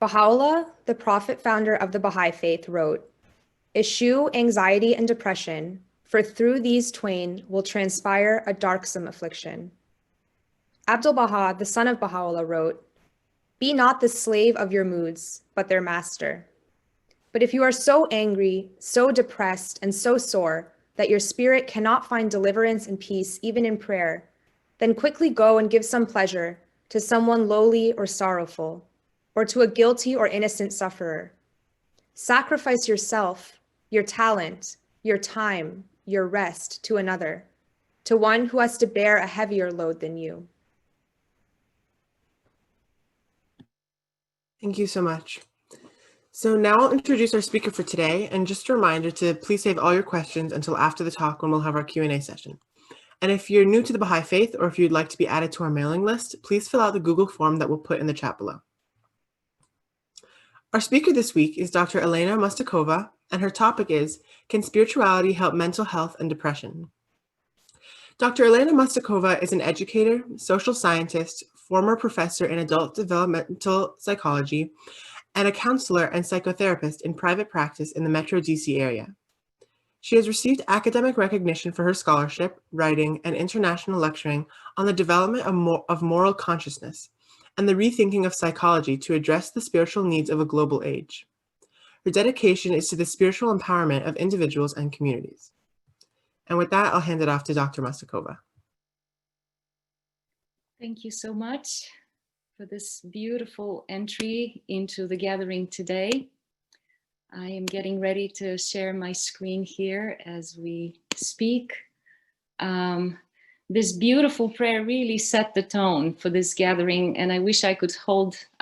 Baha'u'llah, the prophet founder of the Bahá'í Faith, wrote, "Eschew anxiety and depression, for through these twain will transpire a darksome affliction." Abdu'l-Baha, the son of Baha'u'llah, wrote, "Be not the slave of your moods, but their master." But if you are so angry, so depressed, and so sore that your spirit cannot find deliverance and peace even in prayer, then quickly go and give some pleasure to someone lowly or sorrowful, or to a guilty or innocent sufferer. Sacrifice yourself, your talent, your time, your rest to another, to one who has to bear a heavier load than you. Thank you so much. So now I'll introduce our speaker for today, and just a reminder to please save all your questions until after the talk when we'll have our Q&A session. And if you're new to the Baha'i Faith, or if you'd like to be added to our mailing list, please fill out the Google form that we'll put in the chat below. Our speaker this week is Dr. Elena Mustakova, and her topic is, Can Spirituality Help Mental Health and Depression? Dr. Elena Mustakova is an educator, social scientist, former professor in adult developmental psychology, and a counselor and psychotherapist in private practice in the Metro DC area. She has received academic recognition for her scholarship, writing, and international lecturing on the development of moral consciousness and the rethinking of psychology to address the spiritual needs of a global age. Her dedication is to the spiritual empowerment of individuals and communities. And with that, I'll hand it off to Dr. Mustakova. Thank you so much for this beautiful entry into the gathering today. I am getting ready to share my screen here as we speak. This beautiful prayer really set the tone for this gathering, and I wish I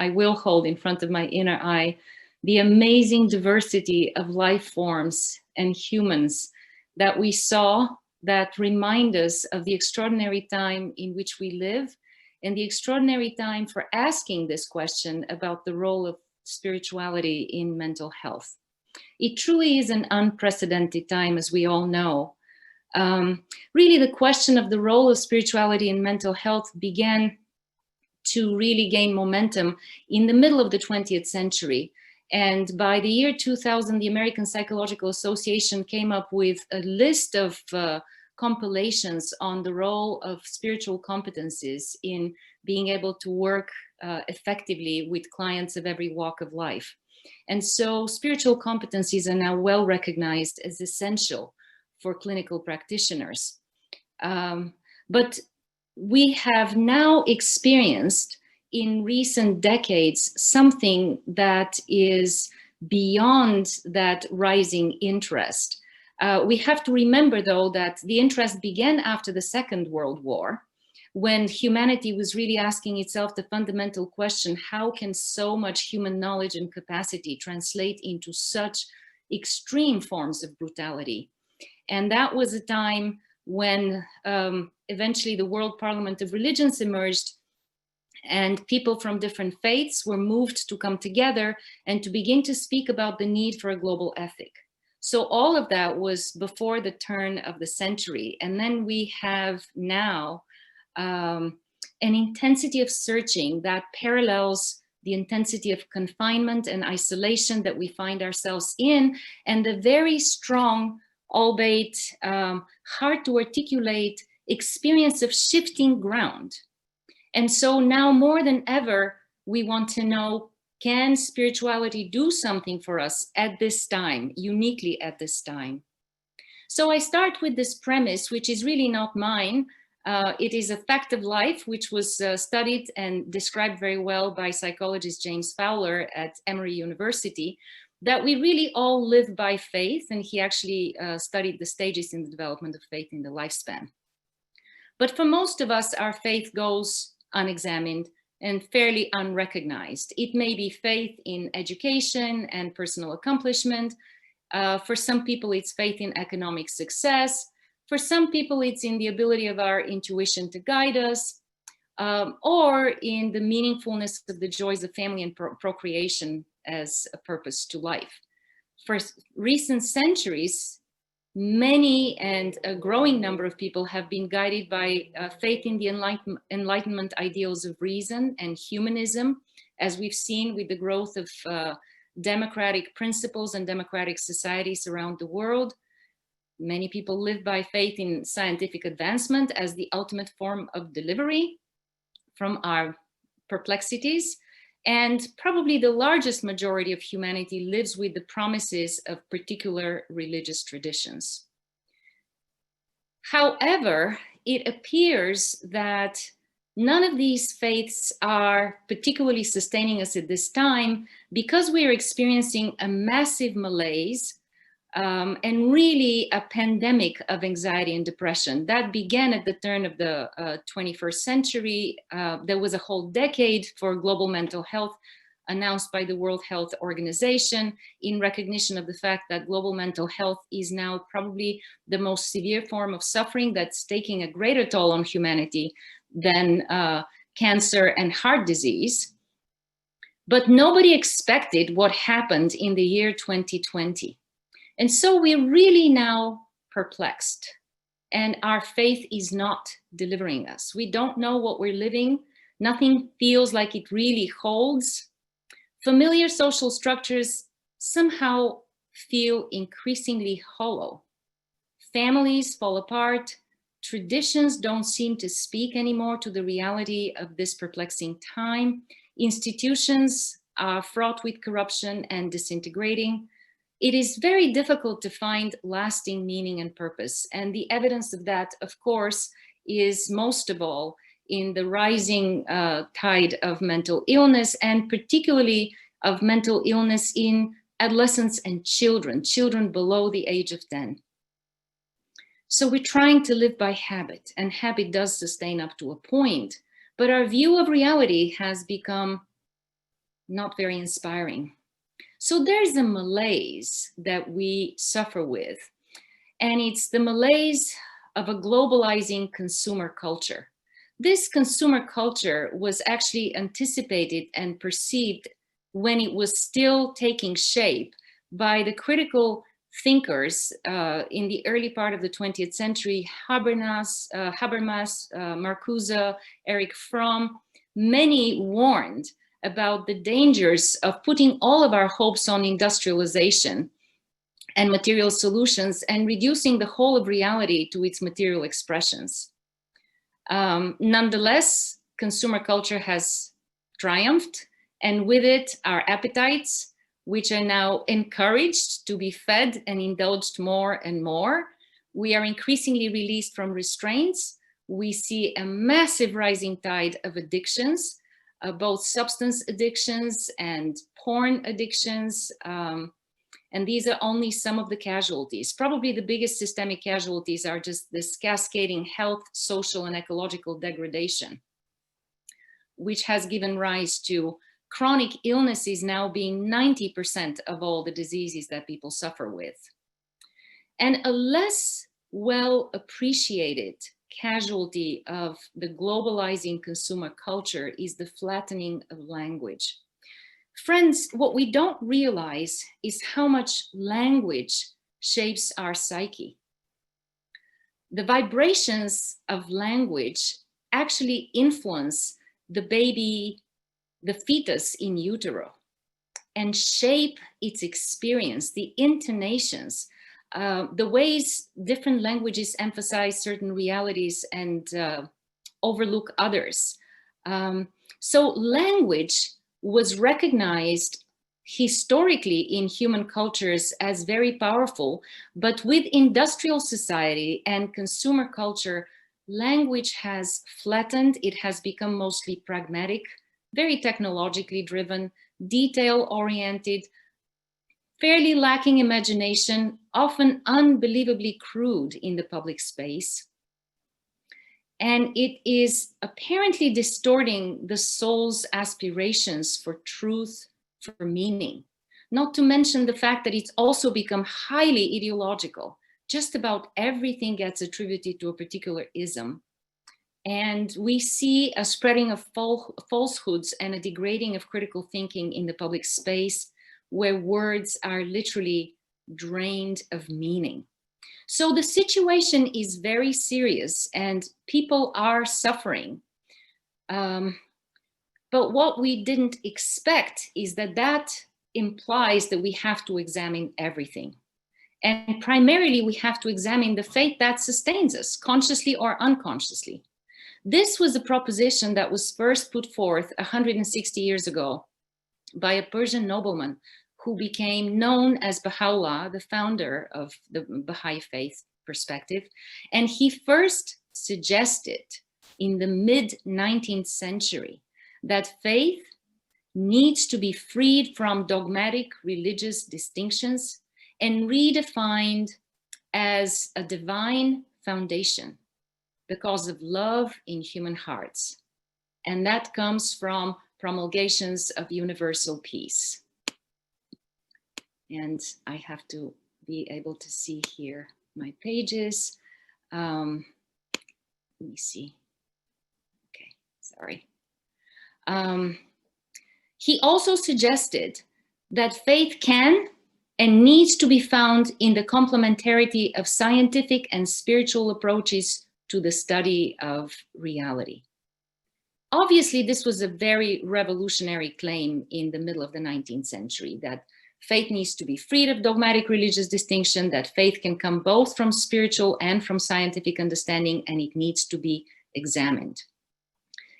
will hold in front of my inner eye the amazing diversity of life forms and humans that we saw that remind us of the extraordinary time in which we live and the extraordinary time for asking this question about the role of spirituality in mental health. It truly is an unprecedented time, as we all know. Really, the question of the role of spirituality in mental health began to really gain momentum in the middle of the 20th century. And by the year 2000, the American Psychological Association came up with a list of compilations on the role of spiritual competencies in being able to work effectively with clients of every walk of life. And so spiritual competencies are now well recognized as essential for clinical practitioners. But we have now experienced in recent decades something that is beyond that rising interest. We have to remember, though, that the interest began after the Second World War, when humanity was really asking itself the fundamental question, how can so much human knowledge and capacity translate into such extreme forms of brutality? And that was a time when eventually the World Parliament of Religions emerged, and people from different faiths were moved to come together and to begin to speak about the need for a global ethic. So all of that was before the turn of the century. And then we have now an intensity of searching that parallels the intensity of confinement and isolation that we find ourselves in, and the very strong, albeit hard to articulate, experience of shifting ground. And so now more than ever, we want to know, can spirituality do something for us at this time, uniquely at this time? So I start with this premise, which is really not mine. It is a fact of life, which was studied and described very well by psychologist James Fowler at Emory University, that we really all live by faith. And he actually studied the stages in the development of faith in the lifespan. But for most of us, our faith goes unexamined and fairly unrecognized. It may be faith in education and personal accomplishment. For some people, it's faith in economic success. For some people, it's in the ability of our intuition to guide us, or in the meaningfulness of the joys of family and procreation as a purpose to life. For recent centuries, many and a growing number of people have been guided by faith in the Enlightenment ideals of reason and humanism as we've seen with the growth of democratic principles and democratic societies around the world. Many people live by faith in scientific advancement as the ultimate form of delivery from our perplexities. And probably the largest majority of humanity lives with the promises of particular religious traditions. However, it appears that none of these faiths are particularly sustaining us at this time, because we are experiencing a massive malaise and really a pandemic of anxiety and depression that began at the turn of the 21st century. There was a whole decade for global mental health announced by the World Health Organization in recognition of the fact that global mental health is now probably the most severe form of suffering that's taking a greater toll on humanity than cancer and heart disease. But nobody expected what happened in the year 2020. And so we're really now perplexed, and our faith is not delivering us. We don't know what we're living. Nothing feels like it really holds. Familiar social structures somehow feel increasingly hollow. Families fall apart. Traditions don't seem to speak anymore to the reality of this perplexing time. Institutions are fraught with corruption and disintegrating. It is very difficult to find lasting meaning and purpose. And the evidence of that, of course, is most of all in the rising tide of mental illness, and particularly of mental illness in adolescents and children below the age of 10. So we're trying to live by habit, and habit does sustain up to a point, but our view of reality has become not very inspiring. So there's a malaise that we suffer with, and it's the malaise of a globalizing consumer culture. This consumer culture was actually anticipated and perceived when it was still taking shape by the critical thinkers in the early part of the 20th century, Habermas, Marcuse, Erich Fromm. Many warned about the dangers of putting all of our hopes on industrialization and material solutions and reducing the whole of reality to its material expressions. Nonetheless, consumer culture has triumphed, and with it, our appetites, which are now encouraged to be fed and indulged more and more. We are increasingly released from restraints. We see a massive rising tide of addictions, both substance addictions and porn addictions. And these are only some of the casualties. Probably the biggest systemic casualties are just this cascading health, social, and ecological degradation, which has given rise to chronic illnesses now being 90% of all the diseases that people suffer with. And a less well appreciated casualty of the globalizing consumer culture is the flattening of language. Friends, what we don't realize is how much language shapes our psyche. The vibrations of language actually influence the baby, the fetus in utero, and shape its experience, the intonations, the ways different languages emphasize certain realities and overlook others. So language was recognized historically in human cultures as very powerful, but with industrial society and consumer culture, language has flattened. It has become mostly pragmatic, very technologically driven, detail-oriented, fairly lacking imagination, often unbelievably crude in the public space. And it is apparently distorting the soul's aspirations for truth, for meaning. Not to mention the fact that it's also become highly ideological. Just about everything gets attributed to a particular ism. And we see a spreading of falsehoods and a degrading of critical thinking in the public space, where words are literally drained of meaning. So the situation is very serious and people are suffering. But But what we didn't expect is that that implies that we have to examine everything. And primarily, we have to examine the faith that sustains us, consciously or unconsciously. This was a proposition that was first put forth 160 years ago by a Persian nobleman who became known as Baha'u'llah, the founder of the Bahá'í Faith perspective. And he first suggested in the mid-19th century that faith needs to be freed from dogmatic religious distinctions and redefined as a divine foundation because of love in human hearts. And that comes from promulgations of universal peace. And I have to be able to see here my pages. Let me see. Okay, sorry. He also suggested that faith can and needs to be found in the complementarity of scientific and spiritual approaches to the study of reality. Obviously, this was a very revolutionary claim in the middle of the 19th century, that faith needs to be freed of dogmatic religious distinction, that faith can come both from spiritual and from scientific understanding, and it needs to be examined.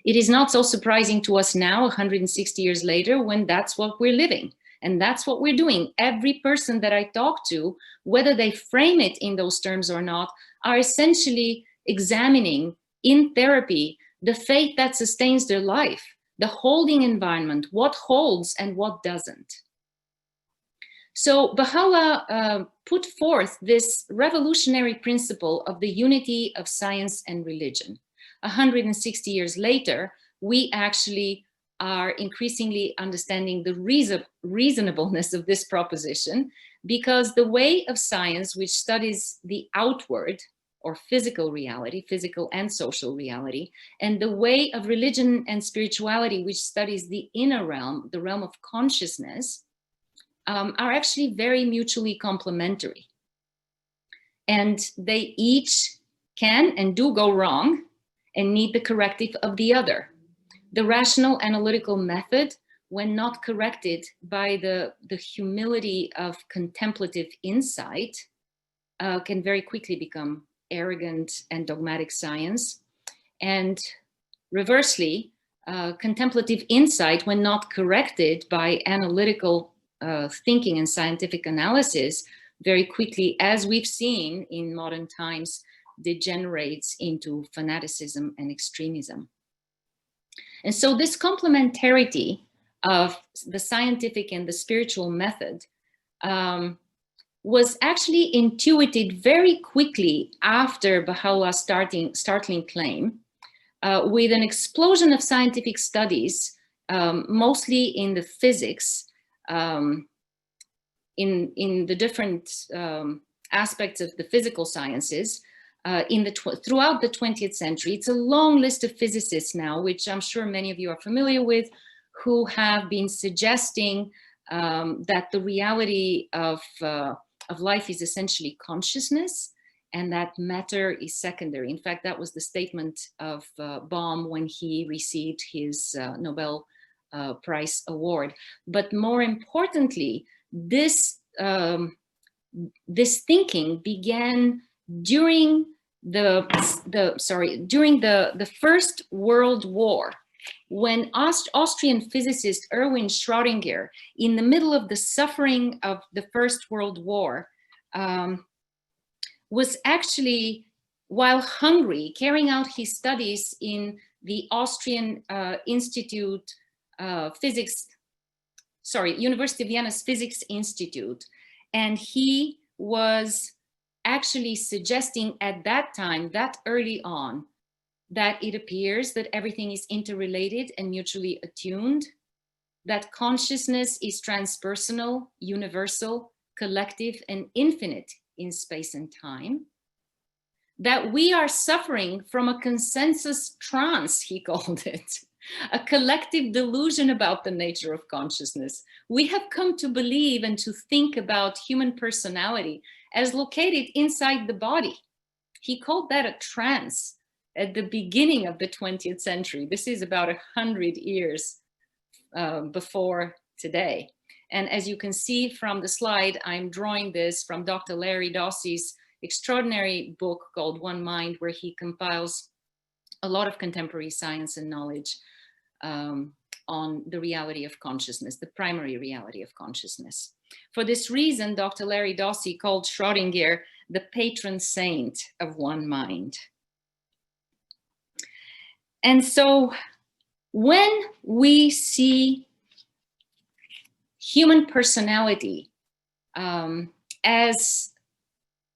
It is not so surprising to us now, 160 years later, when that's what we're living. And that's what we're doing. Every person that I talk to, whether they frame it in those terms or not, are essentially examining in therapy the faith that sustains their life, the holding environment, what holds and what doesn't. So Baha'u'llah put forth this revolutionary principle of the unity of science and religion. 160 years later, we actually are increasingly understanding the reasonableness of this proposition, because the way of science, which studies the outward or physical reality, physical and social reality, and the way of religion and spirituality, which studies the inner realm, the realm of consciousness, are actually very mutually complementary. And they each can and do go wrong and need the corrective of the other. The rational analytical method, when not corrected by the humility of contemplative insight, can very quickly become arrogant and dogmatic science. And reversely, contemplative insight, when not corrected by analytical thinking and scientific analysis, very quickly, as we've seen in modern times, degenerates into fanaticism and extremism. And so this complementarity of the scientific and the spiritual method was actually intuited very quickly after Baha'u'llah's startling claim, with an explosion of scientific studies, mostly in the physics, in the different aspects of the physical sciences, throughout the 20th century. It's a long list of physicists now, which I'm sure many of you are familiar with, who have been suggesting that the reality of life is essentially consciousness, and that matter is secondary. In fact, that was the statement of Bohm when he received his Nobel Prize award. But more importantly, this thinking began during the First World War, when Austrian physicist Erwin Schrödinger, in the middle of the suffering of the First World War, was actually, while hungry, carrying out his studies in the Austrian University of Vienna's Physics Institute. And he was actually suggesting at that time, that early on, that it appears that everything is interrelated and mutually attuned, that consciousness is transpersonal, universal, collective, and infinite in space and time, that we are suffering from a consensus trance, he called it, a collective delusion about the nature of consciousness. We have come to believe and to think about human personality as located inside the body. He called that a trance at the beginning of the 20th century. This is about 100 years before today. And as you can see from the slide, I'm drawing this from Dr. Larry Dossey's extraordinary book called One Mind, where he compiles a lot of contemporary science and knowledge on the reality of consciousness, the primary reality of consciousness. For this reason, Dr. Larry Dossey called Schrödinger the patron saint of one mind. And so when we see human personality as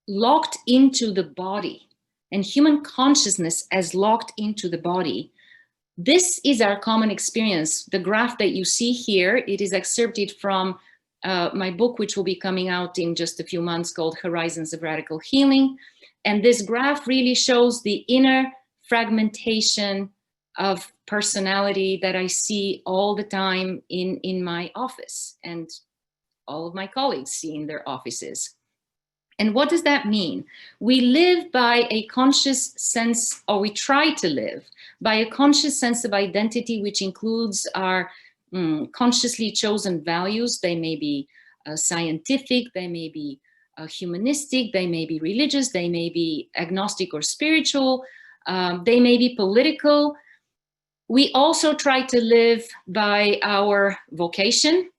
locked into the body and human consciousness as locked into the body, this is our common experience. The graph that you see here, it is excerpted from my book, which will be coming out in just a few months, called Horizons of Radical Healing. And this graph really shows the inner fragmentation of personality that I see all the time in my office, and all of my colleagues see in their offices. And what does that mean? We live by a conscious sense, or we try to live by a conscious sense of identity, which includes our consciously chosen values. They may be scientific, they may be humanistic, they may be religious, they may be agnostic or spiritual, they may be political. We also try to live by our vocation,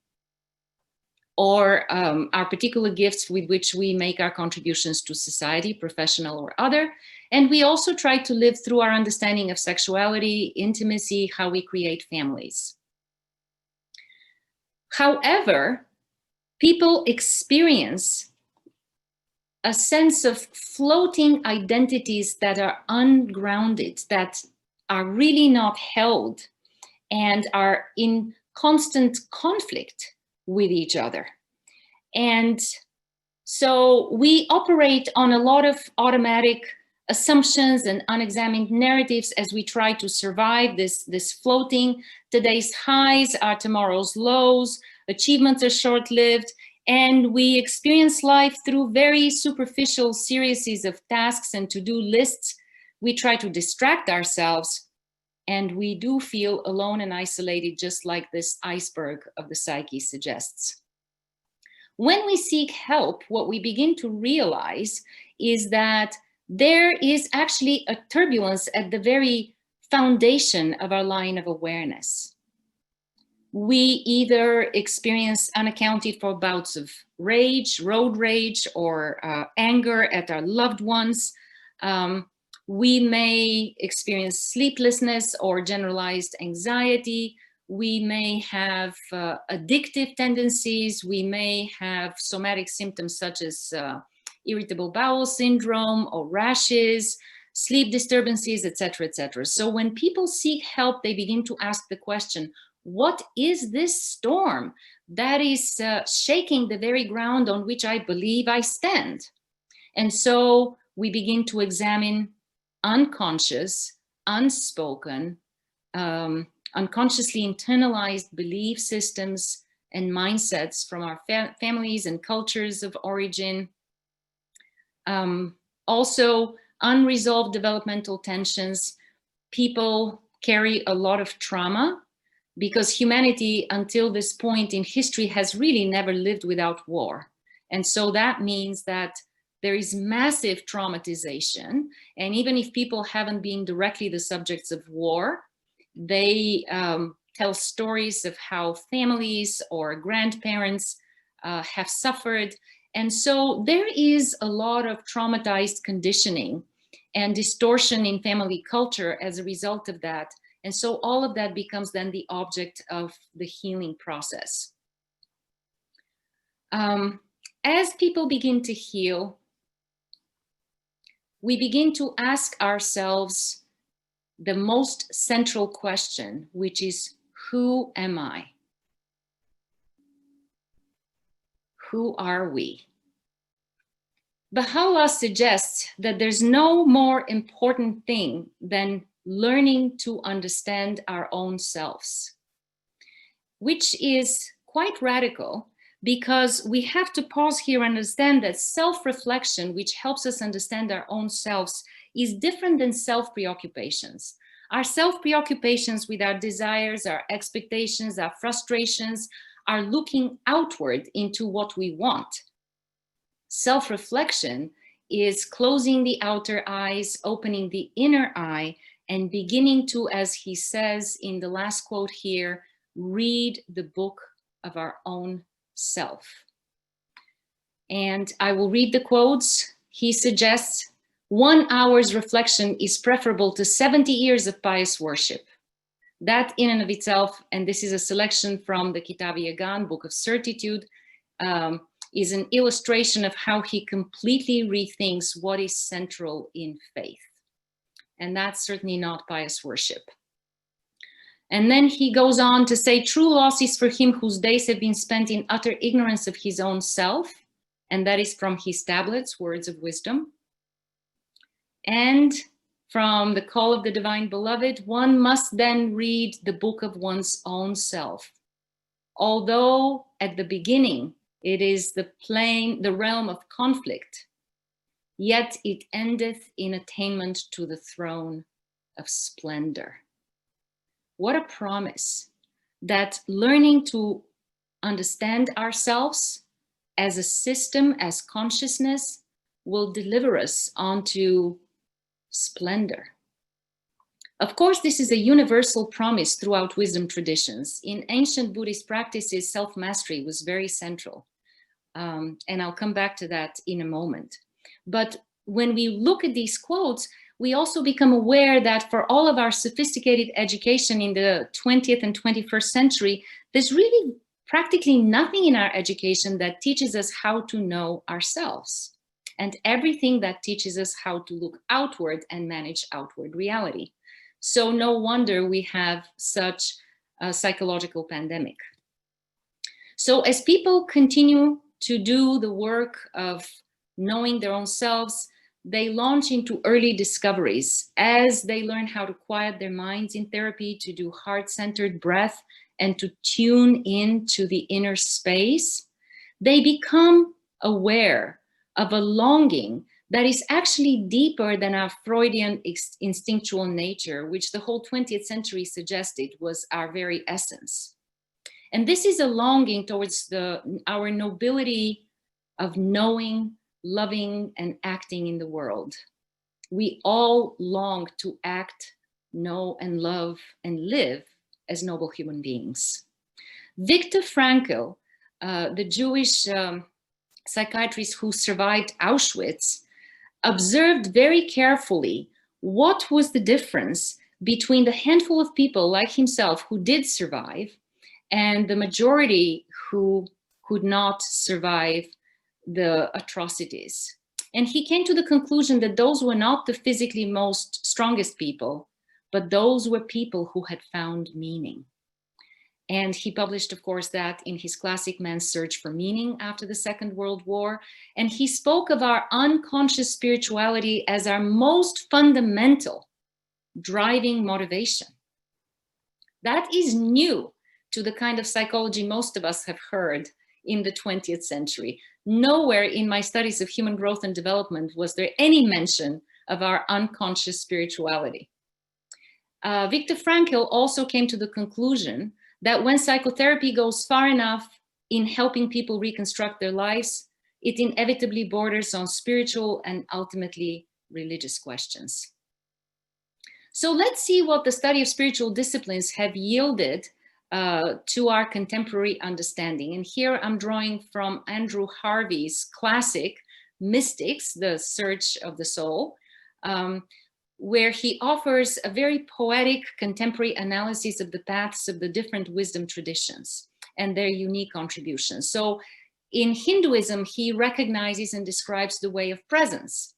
or our particular gifts with which we make our contributions to society, professional or other. And we also try to live through our understanding of sexuality, intimacy, how we create families. However, people experience a sense of floating identities that are ungrounded, that are really not held, and are in constant conflict with each other. And so we operate on a lot of automatic assumptions and unexamined narratives as we try to survive this floating. Today's highs are tomorrow's lows, achievements are short-lived, and we experience life through very superficial series of tasks and to-do lists. We try to distract ourselves, and we do feel alone and isolated, just like this iceberg of the psyche suggests. When we seek help, what we begin to realize is that there is actually a turbulence at the very foundation of our line of awareness. We either experience unaccounted for bouts of rage, road rage, or anger at our loved ones. We may experience sleeplessness or generalized anxiety. We may have addictive tendencies. We may have somatic symptoms such as irritable bowel syndrome or rashes, sleep disturbances, etc., etc. So when people seek help, they begin to ask the question, what is this storm that is shaking the very ground on which I believe I stand? And so we begin to examine unconscious, unspoken, unconsciously internalized belief systems and mindsets from our families and cultures of origin. Also, unresolved developmental tensions. People carry a lot of trauma because humanity until this point in history has really never lived without war. And so that means that there is massive traumatization. And even if people haven't been directly the subjects of war, they tell stories of how families or grandparents have suffered. And so there is a lot of traumatized conditioning and distortion in family culture as a result of that. And so all of that becomes then the object of the healing process. As people begin to heal, we begin to ask ourselves the most central question, which is, who am I? Who are we? Baha'u'llah suggests that there's no more important thing than learning to understand our own selves, which is quite radical because we have to pause here and understand that self-reflection, which helps us understand our own selves, is different than self-preoccupations. Our self-preoccupations with our desires, our expectations, our frustrations are looking outward into what we want. Self-reflection is closing the outer eyes, opening the inner eye, and beginning to, as he says in the last quote here, read the book of our own self. And I will read the quotes. He suggests 1 hour's reflection is preferable to 70 years of pious worship. That in and of itself, and this is a selection from the Kitab Yagan, Book of Certitude, is an illustration of how he completely rethinks what is central in faith. And that's certainly not pious worship. And then he goes on to say, true loss is for him whose days have been spent in utter ignorance of his own self. And that is from his tablets, Words of Wisdom. And from the Call of the Divine Beloved, one must then read the book of one's own self. Although at the beginning, it is the realm of conflict, yet it endeth in attainment to the throne of splendor. What a promise that learning to understand ourselves as a system, as consciousness, will deliver us onto splendor. Of course, this is a universal promise throughout wisdom traditions. In ancient Buddhist practices, self-mastery was very central. And I'll come back to that in a moment. But when we look at these quotes, we also become aware that for all of our sophisticated education in the 20th and 21st century, there's really practically nothing in our education that teaches us how to know ourselves, and everything that teaches us how to look outward and manage outward reality. So no wonder we have such a psychological pandemic. So as people continue to do the work of knowing their own selves, they launch into early discoveries as they learn how to quiet their minds in therapy, to do heart-centered breath, and to tune in to the inner space. They become aware of a longing that is actually deeper than our Freudian instinctual nature, which the whole 20th century suggested was our very essence. And this is a longing towards our nobility of knowing, loving, and acting in the world. We all long to act, know, and love, and live as noble human beings. Viktor Frankl, the Jewish psychiatrist who survived Auschwitz, observed very carefully what was the difference between the handful of people like himself who did survive and the majority who could not survive the atrocities. And he came to the conclusion that those were not the physically most strongest people, but those were people who had found meaning. And he published, of course, that in his classic Man's Search for Meaning after the Second World War. And he spoke of our unconscious spirituality as our most fundamental driving motivation. That is new to the kind of psychology most of us have heard in the 20th century. Nowhere in my studies of human growth and development was there any mention of our unconscious spirituality. Viktor Frankl also came to the conclusion that when psychotherapy goes far enough in helping people reconstruct their lives, it inevitably borders on spiritual and ultimately religious questions. So let's see what the study of spiritual disciplines have yielded to our contemporary understanding. And here I'm drawing from Andrew Harvey's classic Mystics, The Search of the Soul, where he offers a very poetic contemporary analysis of the paths of the different wisdom traditions and their unique contributions. So in Hinduism, he recognizes and describes the way of presence,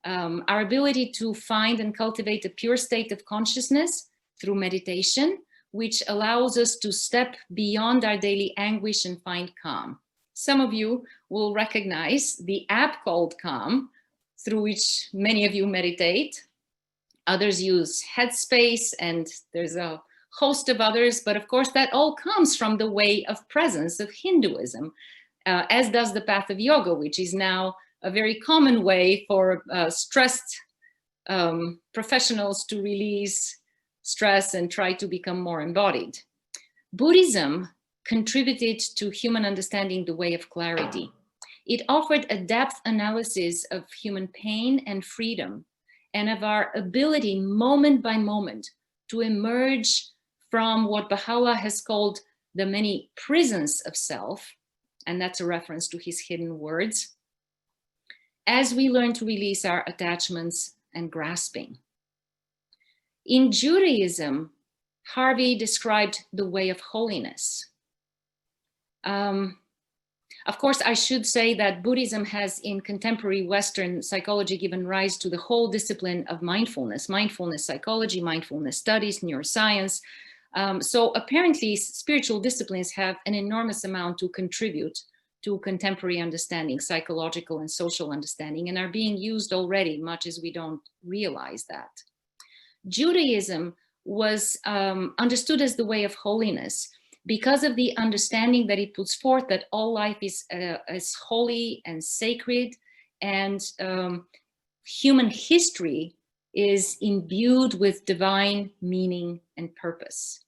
our ability to find and cultivate a pure state of consciousness through meditation, which allows us to step beyond our daily anguish and find calm. Some of you will recognize the app called Calm, through which many of you meditate. Others use Headspace, and there's a host of others, but of course that all comes from the way of presence of Hinduism, as does the path of yoga, which is now a very common way for stressed professionals to release stress and try to become more embodied. Buddhism contributed to human understanding the way of clarity. It offered a depth analysis of human pain and freedom, and of our ability moment by moment to emerge from what Baha'u'llah has called the many prisons of self, and that's a reference to his hidden words, as we learn to release our attachments and grasping. In Judaism, Harvey described the way of holiness. Of course, I should say that Buddhism has in contemporary Western psychology given rise to the whole discipline of mindfulness psychology, mindfulness studies, neuroscience. So apparently spiritual disciplines have an enormous amount to contribute to contemporary understanding, psychological and social understanding, and are being used already, much as we don't realize that. Judaism was understood as the way of holiness because of the understanding that it puts forth that all life is holy and sacred, and human history is imbued with divine meaning and purpose.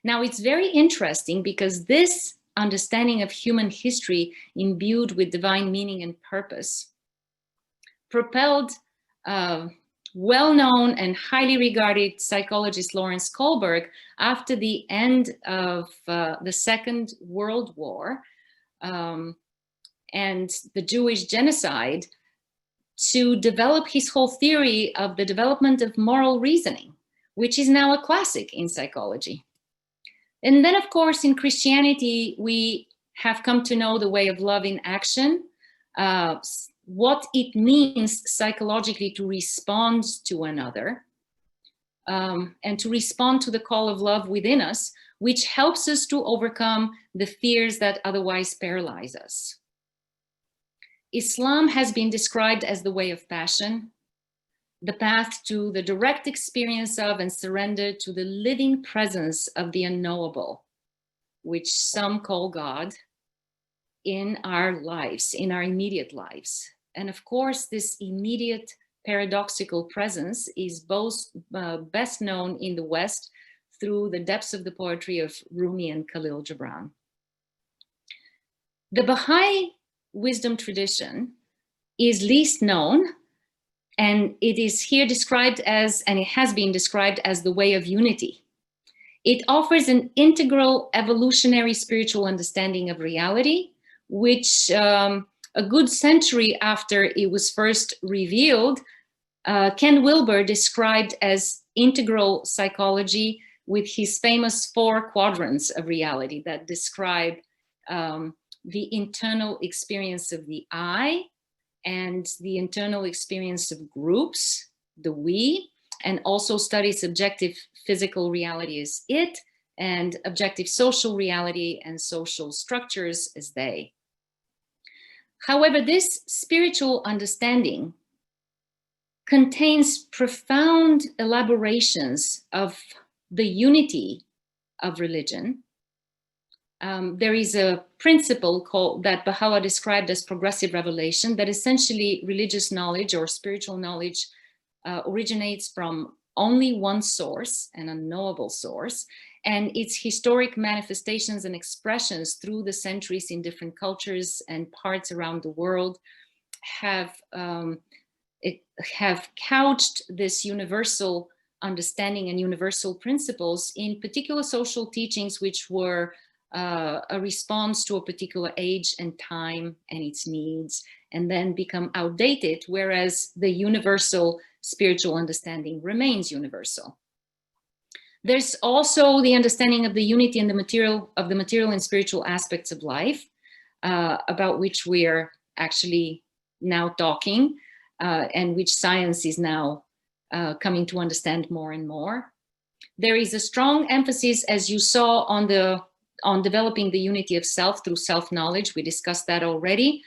Now, it's very interesting because this understanding of human history imbued with divine meaning and purpose propelled well-known and highly regarded psychologist Lawrence Kohlberg, after the end of the Second World War and the Jewish genocide, to develop his whole theory of the development of moral reasoning, which is now a classic in psychology. And then, of course, in Christianity, we have come to know the way of love in action, what it means psychologically to respond to another, and to respond to the call of love within us, which helps us to overcome the fears that otherwise paralyze us. Islam has been described as the way of passion, the path to the direct experience of and surrender to the living presence of the unknowable, which some call God, in our lives, in our immediate lives. And of course, this immediate paradoxical presence is both best known in the West through the depths of the poetry of Rumi and Khalil Gibran. The Baha'i wisdom tradition is least known, and it is here described as, and it has been described as, the way of unity. It offers an integral evolutionary spiritual understanding of reality, which a good century after it was first revealed, Ken Wilber described as integral psychology, with his famous 4 quadrants of reality that describe the internal experience of the I, and the internal experience of groups, the we, and also studies objective physical reality as it, and objective social reality and social structures as they. However, this spiritual understanding contains profound elaborations of the unity of religion. There is a principle that Baha'u'llah described as progressive revelation, that essentially religious knowledge or spiritual knowledge originates from only one source, an unknowable source, and its historic manifestations and expressions through the centuries in different cultures and parts around the world have couched this universal understanding and universal principles in particular social teachings, which were a response to a particular age and time and its needs, and then become outdated, whereas the universal spiritual understanding remains universal. There's also the understanding of the unity and the material and spiritual aspects of life, about which we're actually now talking, and which science is now coming to understand more and more. There is a strong emphasis, as you saw, on developing the unity of self through self-knowledge. We discussed that already.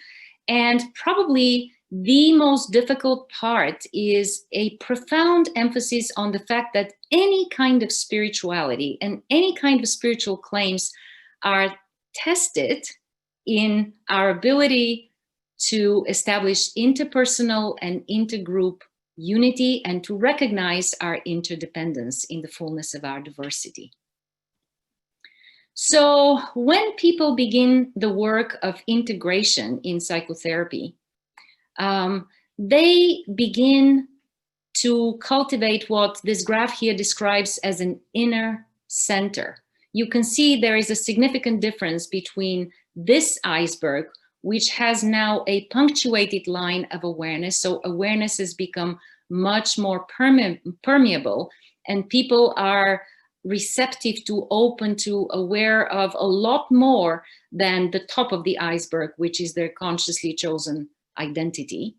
And probably the most difficult part is a profound emphasis on the fact that any kind of spirituality and any kind of spiritual claims are tested in our ability to establish interpersonal and intergroup unity, and to recognize our interdependence in the fullness of our diversity. So when people begin the work of integration in psychotherapy, they begin to cultivate what this graph here describes as an inner center. You can see there is a significant difference between this iceberg, which has now a punctuated line of awareness. So awareness has become much more permeable, and people are receptive to, open to, aware of a lot more than the top of the iceberg, which is their consciously chosen identity.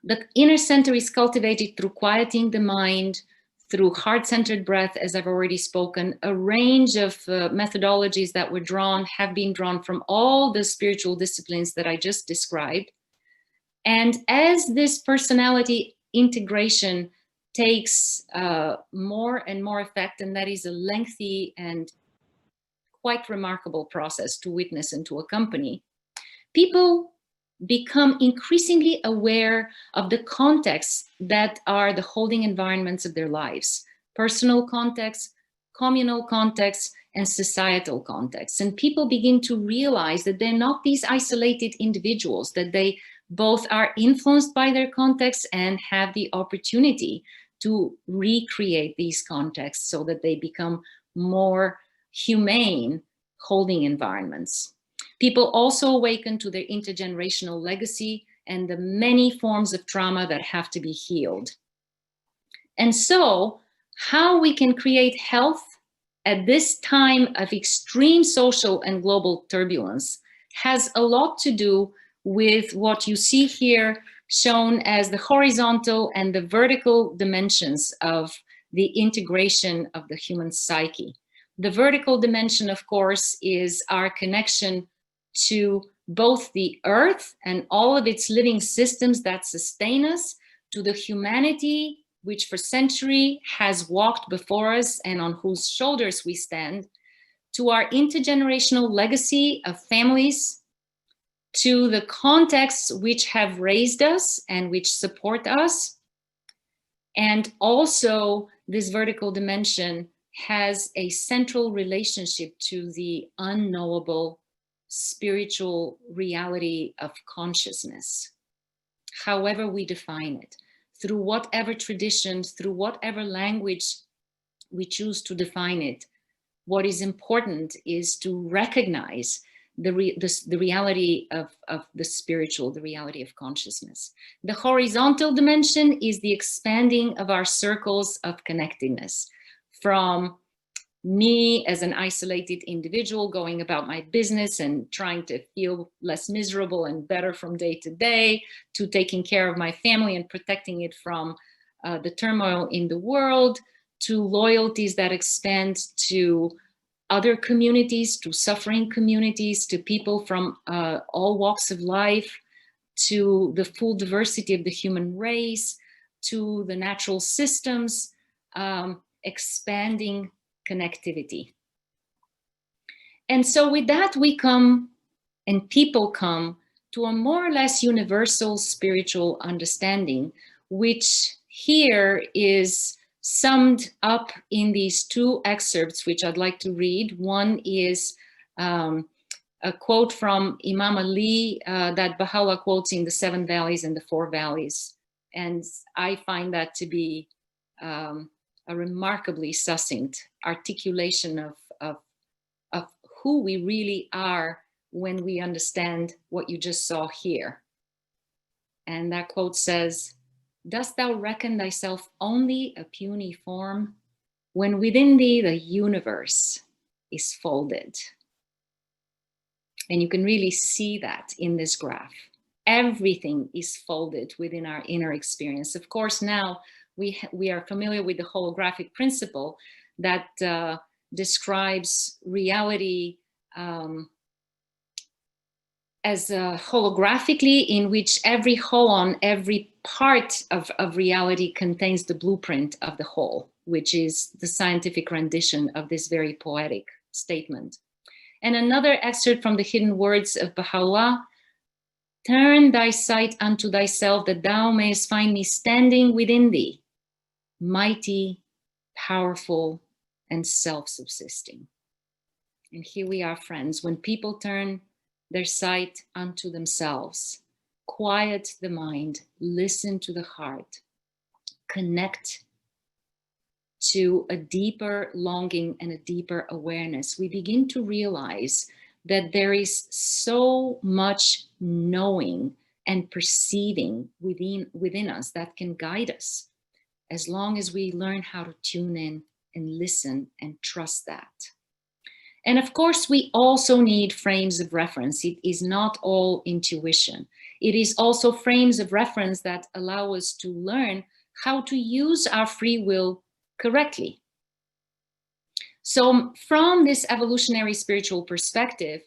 The inner center is cultivated through quieting the mind, through heart-centered breath, as I've already spoken. A range of methodologies that have been drawn from all the spiritual disciplines that I just described. And as this personality integration takes more and more effect, and that is a lengthy and quite remarkable process to witness and to accompany, people become increasingly aware of the contexts that are the holding environments of their lives: personal contexts, communal contexts, and societal contexts. And people begin to realize that they're not these isolated individuals, that they both are influenced by their context and have the opportunity to recreate these contexts so that they become more humane holding environments. People also awaken to their intergenerational legacy and the many forms of trauma that have to be healed. And so, how we can create health at this time of extreme social and global turbulence has a lot to do with what you see here shown as the horizontal and the vertical dimensions of the integration of the human psyche. The vertical dimension, of course, is our connection to both the earth and all of its living systems that sustain us, to the humanity which for centuries has walked before us and on whose shoulders we stand, to our intergenerational legacy of families, to the contexts which have raised us and which support us. And also, this vertical dimension has a central relationship to the unknowable spiritual reality of consciousness, however we define it, through whatever traditions, through whatever language we choose to define it. What is important is to recognize the reality of the spiritual, the reality of consciousness. The horizontal dimension is the expanding of our circles of connectedness, from me as an isolated individual going about my business and trying to feel less miserable and better from day to day, to taking care of my family and protecting it from the turmoil in the world, to loyalties that expand to other communities, to suffering communities, to people from all walks of life, to the full diversity of the human race, to the natural systems, expanding connectivity. And so with that, we come, and people come, to a more or less universal spiritual understanding, which here is summed up in these two excerpts, which I'd like to read. One is a quote from Imam Ali that Baha'u'llah quotes in the 7 Valleys and the 4 Valleys. And I find that to be a remarkably succinct articulation of who we really are when we understand what you just saw here. And that quote says, "Dost thou reckon thyself only a puny form, when within thee the universe is folded?" And you can really see that in this graph. Everything is folded within our inner experience. Of course, now we are familiar with the holographic principle that describes reality as holographically, in which every holon, every part of reality contains the blueprint of the whole, which is the scientific rendition of this very poetic statement. And another excerpt from the Hidden Words of Baha'u'llah Turn thy sight unto thyself, that thou mayest find me standing within thee, mighty, powerful, and self-subsisting. And here we are, friends. When people turn their sight unto themselves, quiet the mind, listen to the heart, connect to a deeper longing and a deeper awareness, we begin to realize that there is so much knowing and perceiving within us that can guide us, as long as we learn how to tune in and listen and trust that. And of course, we also need frames of reference. It is not all intuition. It is also frames of reference that allow us to learn how to use our free will correctly. So from this evolutionary spiritual perspective,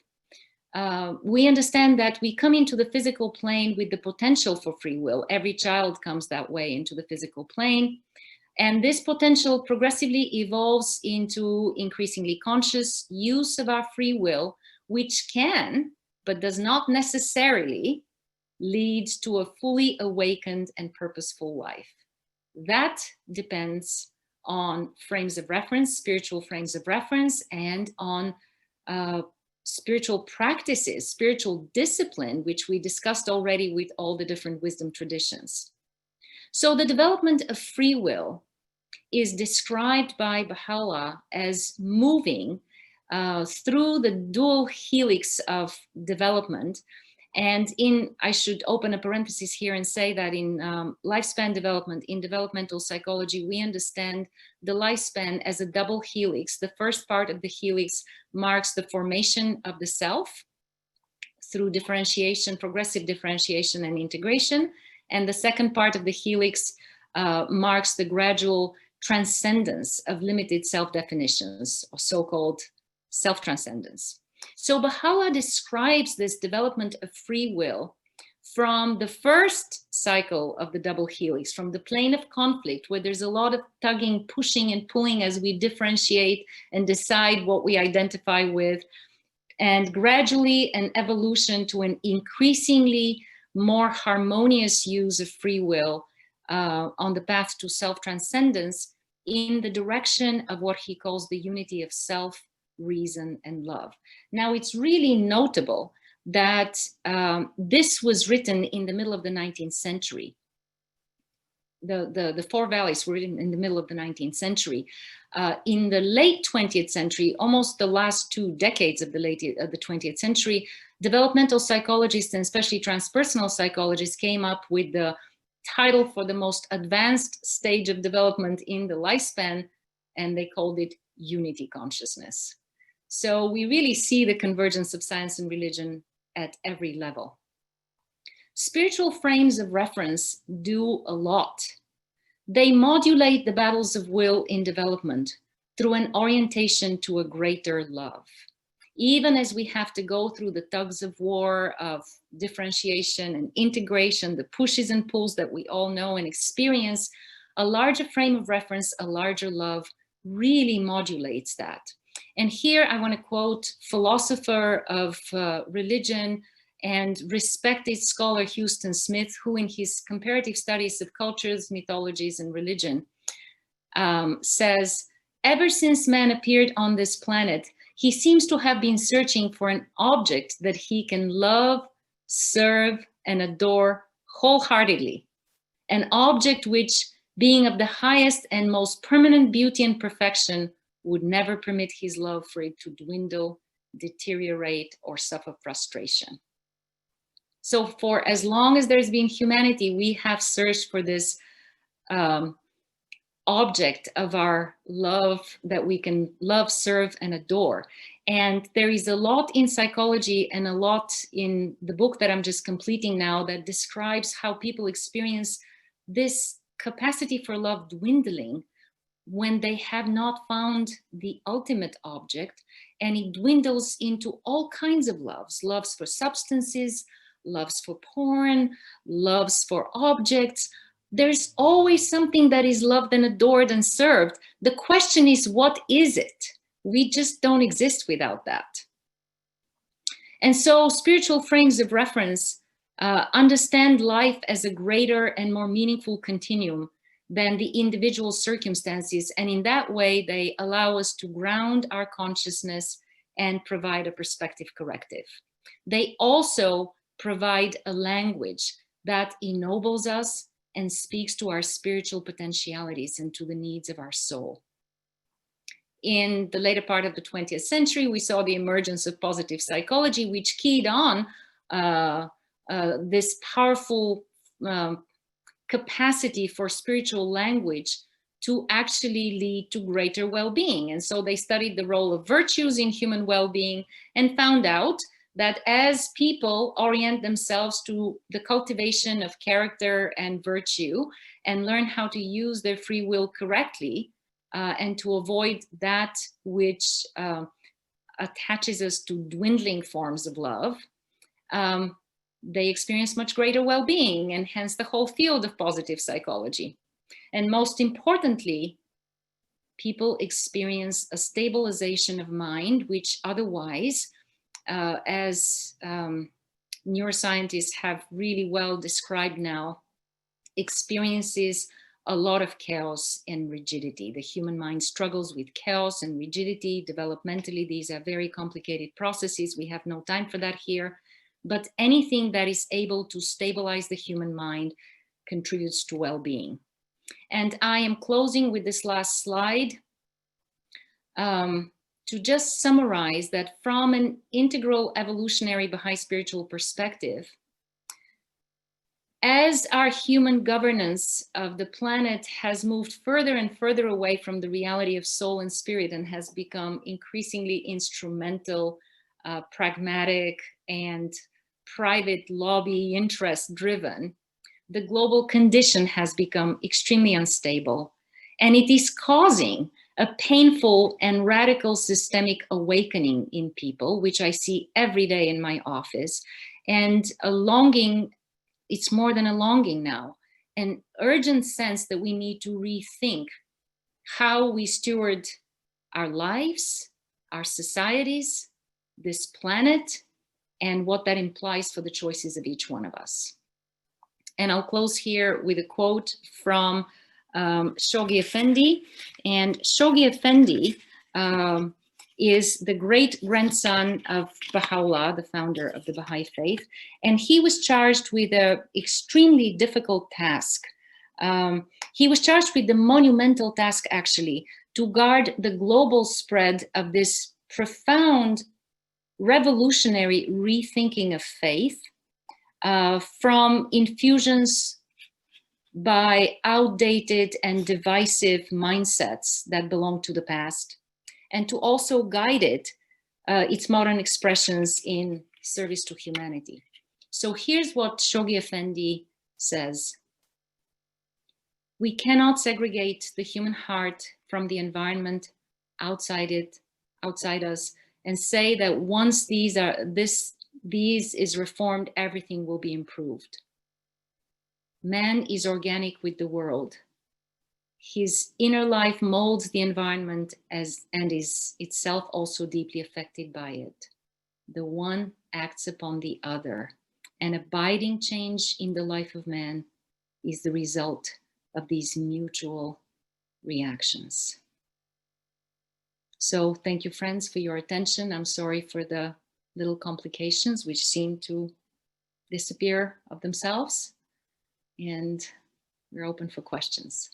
we understand that we come into the physical plane with the potential for free will. Every child comes that way into the physical plane. And this potential progressively evolves into increasingly conscious use of our free will, which can, but does not necessarily, lead to a fully awakened and purposeful life. That depends on frames of reference, spiritual frames of reference, and on spiritual practices, spiritual discipline, which we discussed already with all the different wisdom traditions. So the development of free will is described by Baha'u'llah as moving through the dual helix of development. And I should open a parenthesis here and say that in lifespan development, in developmental psychology, we understand the lifespan as a double helix. The first part of the helix marks the formation of the self through differentiation, progressive differentiation and integration. And the second part of the helix marks the gradual transcendence of limited self-definitions, or so-called self-transcendence. So Baha'u'llah describes this development of free will from the first cycle of the double helix, from the plane of conflict, where there's a lot of tugging, pushing, and pulling as we differentiate and decide what we identify with, and gradually an evolution to an increasingly more harmonious use of free will on the path to self-transcendence in the direction of what he calls the unity of self, reason, and love. Now, it's really notable that this was written in the middle of the 19th century. The Four Valleys were written in the middle of the 19th century. In the late 20th century, almost the last 2 decades of the 20th century, developmental psychologists and especially transpersonal psychologists came up with the title for the most advanced stage of development in the lifespan, and they called it unity consciousness. So we really see the convergence of science and religion at every level. Spiritual frames of reference do a lot. They modulate the battles of will in development through an orientation to a greater love. Even as we have to go through the tugs of war of differentiation and integration, the pushes and pulls that we all know and experience, a larger frame of reference, a larger love really modulates that. And here I want to quote philosopher of religion and respected scholar Houston Smith, who in his comparative studies of cultures, mythologies, and religion says, "Ever since man appeared on this planet, he seems to have been searching for an object that he can love, serve, and adore wholeheartedly. An object which, being of the highest and most permanent beauty and perfection, would never permit his love for it to dwindle, deteriorate, or suffer frustration." So for as long as there's been humanity, we have searched for this object of our love that we can love, serve, and adore. And there is a lot in psychology and a lot in the book that I'm just completing now that describes how people experience this capacity for love dwindling when they have not found the ultimate object, and it dwindles into all kinds of loves, loves for substances, loves for porn, loves for objects. There's always something that is loved and adored and served. The question is, what is it? We just don't exist without that. And so spiritual frames of reference understand life as a greater and more meaningful continuum than the individual circumstances. And in that way, they allow us to ground our consciousness and provide a perspective corrective. They also provide a language that ennobles us and speaks to our spiritual potentialities and to the needs of our soul. In the later part of the 20th century, we saw the emergence of positive psychology, which keyed on this powerful capacity for spiritual language to actually lead to greater well-being. And so they studied the role of virtues in human well-being and found out that as people orient themselves to the cultivation of character and virtue and learn how to use their free will correctly and to avoid that which attaches us to dwindling forms of love, they experience much greater well-being, and hence the whole field of positive psychology. And most importantly, people experience a stabilization of mind, which otherwise, as neuroscientists have really well described now, experiences a lot of chaos and rigidity. The human mind struggles with chaos and rigidity. Developmentally, these are very complicated processes. We have no time for that here. But anything that is able to stabilize the human mind contributes to well-being. And I am closing with this last slide to just summarize that from an integral evolutionary Baha'i spiritual perspective, as our human governance of the planet has moved further and further away from the reality of soul and spirit and has become increasingly instrumental, pragmatic, and private lobby interest driven, the global condition has become extremely unstable, and it is causing a painful and radical systemic awakening in people, which I see every day in my office, and a longing. It's more than a longing now, an urgent sense that we need to rethink how we steward our lives, our societies, this planet, and what that implies for the choices of each one of us. And I'll close here with a quote from Shoghi Effendi. And Shoghi Effendi is the great-grandson of Baha'u'llah, the founder of the Baha'i Faith. And he was charged with an extremely difficult task. He was charged with the monumental task, actually, to guard the global spread of this profound revolutionary rethinking of faith from infusions by outdated and divisive mindsets that belong to the past, and to also guide it, its modern expressions in service to humanity. So here's what Shoghi Effendi says. We cannot segregate the human heart from the environment outside it, outside us, and say that once these is reformed, everything will be improved. Man is organic with the world. His inner life molds the environment and is itself also deeply affected by it. The one acts upon the other. An abiding change in the life of man is the result of these mutual reactions. So thank you, friends, for your attention. I'm sorry for the little complications which seem to disappear of themselves. And we're open for questions.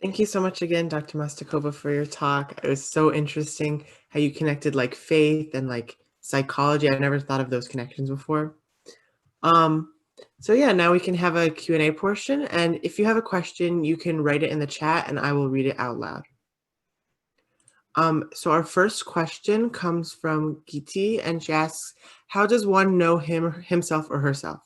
Thank you so much again, Dr. Mustakova, for your talk. It was so interesting how you connected like faith and like psychology. I never thought of those connections before. So yeah, now we can have a Q&A portion. And if you have a question, you can write it in the chat and I will read it out loud. So our first question comes from Giti, and she asks, how does one know himself or herself?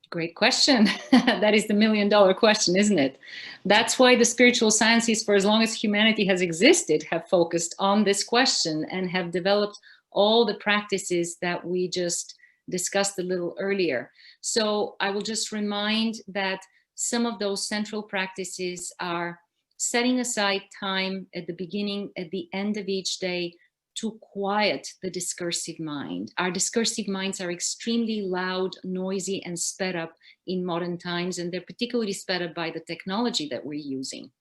Great question. That is the million-dollar question, isn't it? That's why the spiritual sciences, for as long as humanity has existed, have focused on this question and have developed all the practices that we just discussed a little earlier. So I will just remind that some of those central practices are setting aside time at the beginning, at the end of each day to quiet the discursive mind. Our discursive minds are extremely loud, noisy, and sped up in modern times, and they're particularly sped up by the technology that we're using,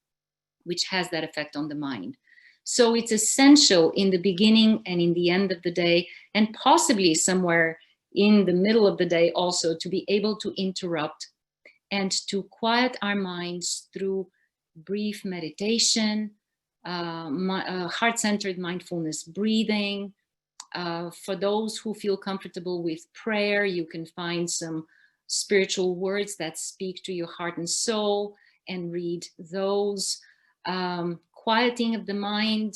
which has that effect on the mind. So it's essential in the beginning and in the end of the day, and possibly somewhere in the middle of the day also, to be able to interrupt and to quiet our minds through brief meditation, heart-centered mindfulness breathing. For those who feel comfortable with prayer, you can find some spiritual words that speak to your heart and soul and read those. Quieting of the mind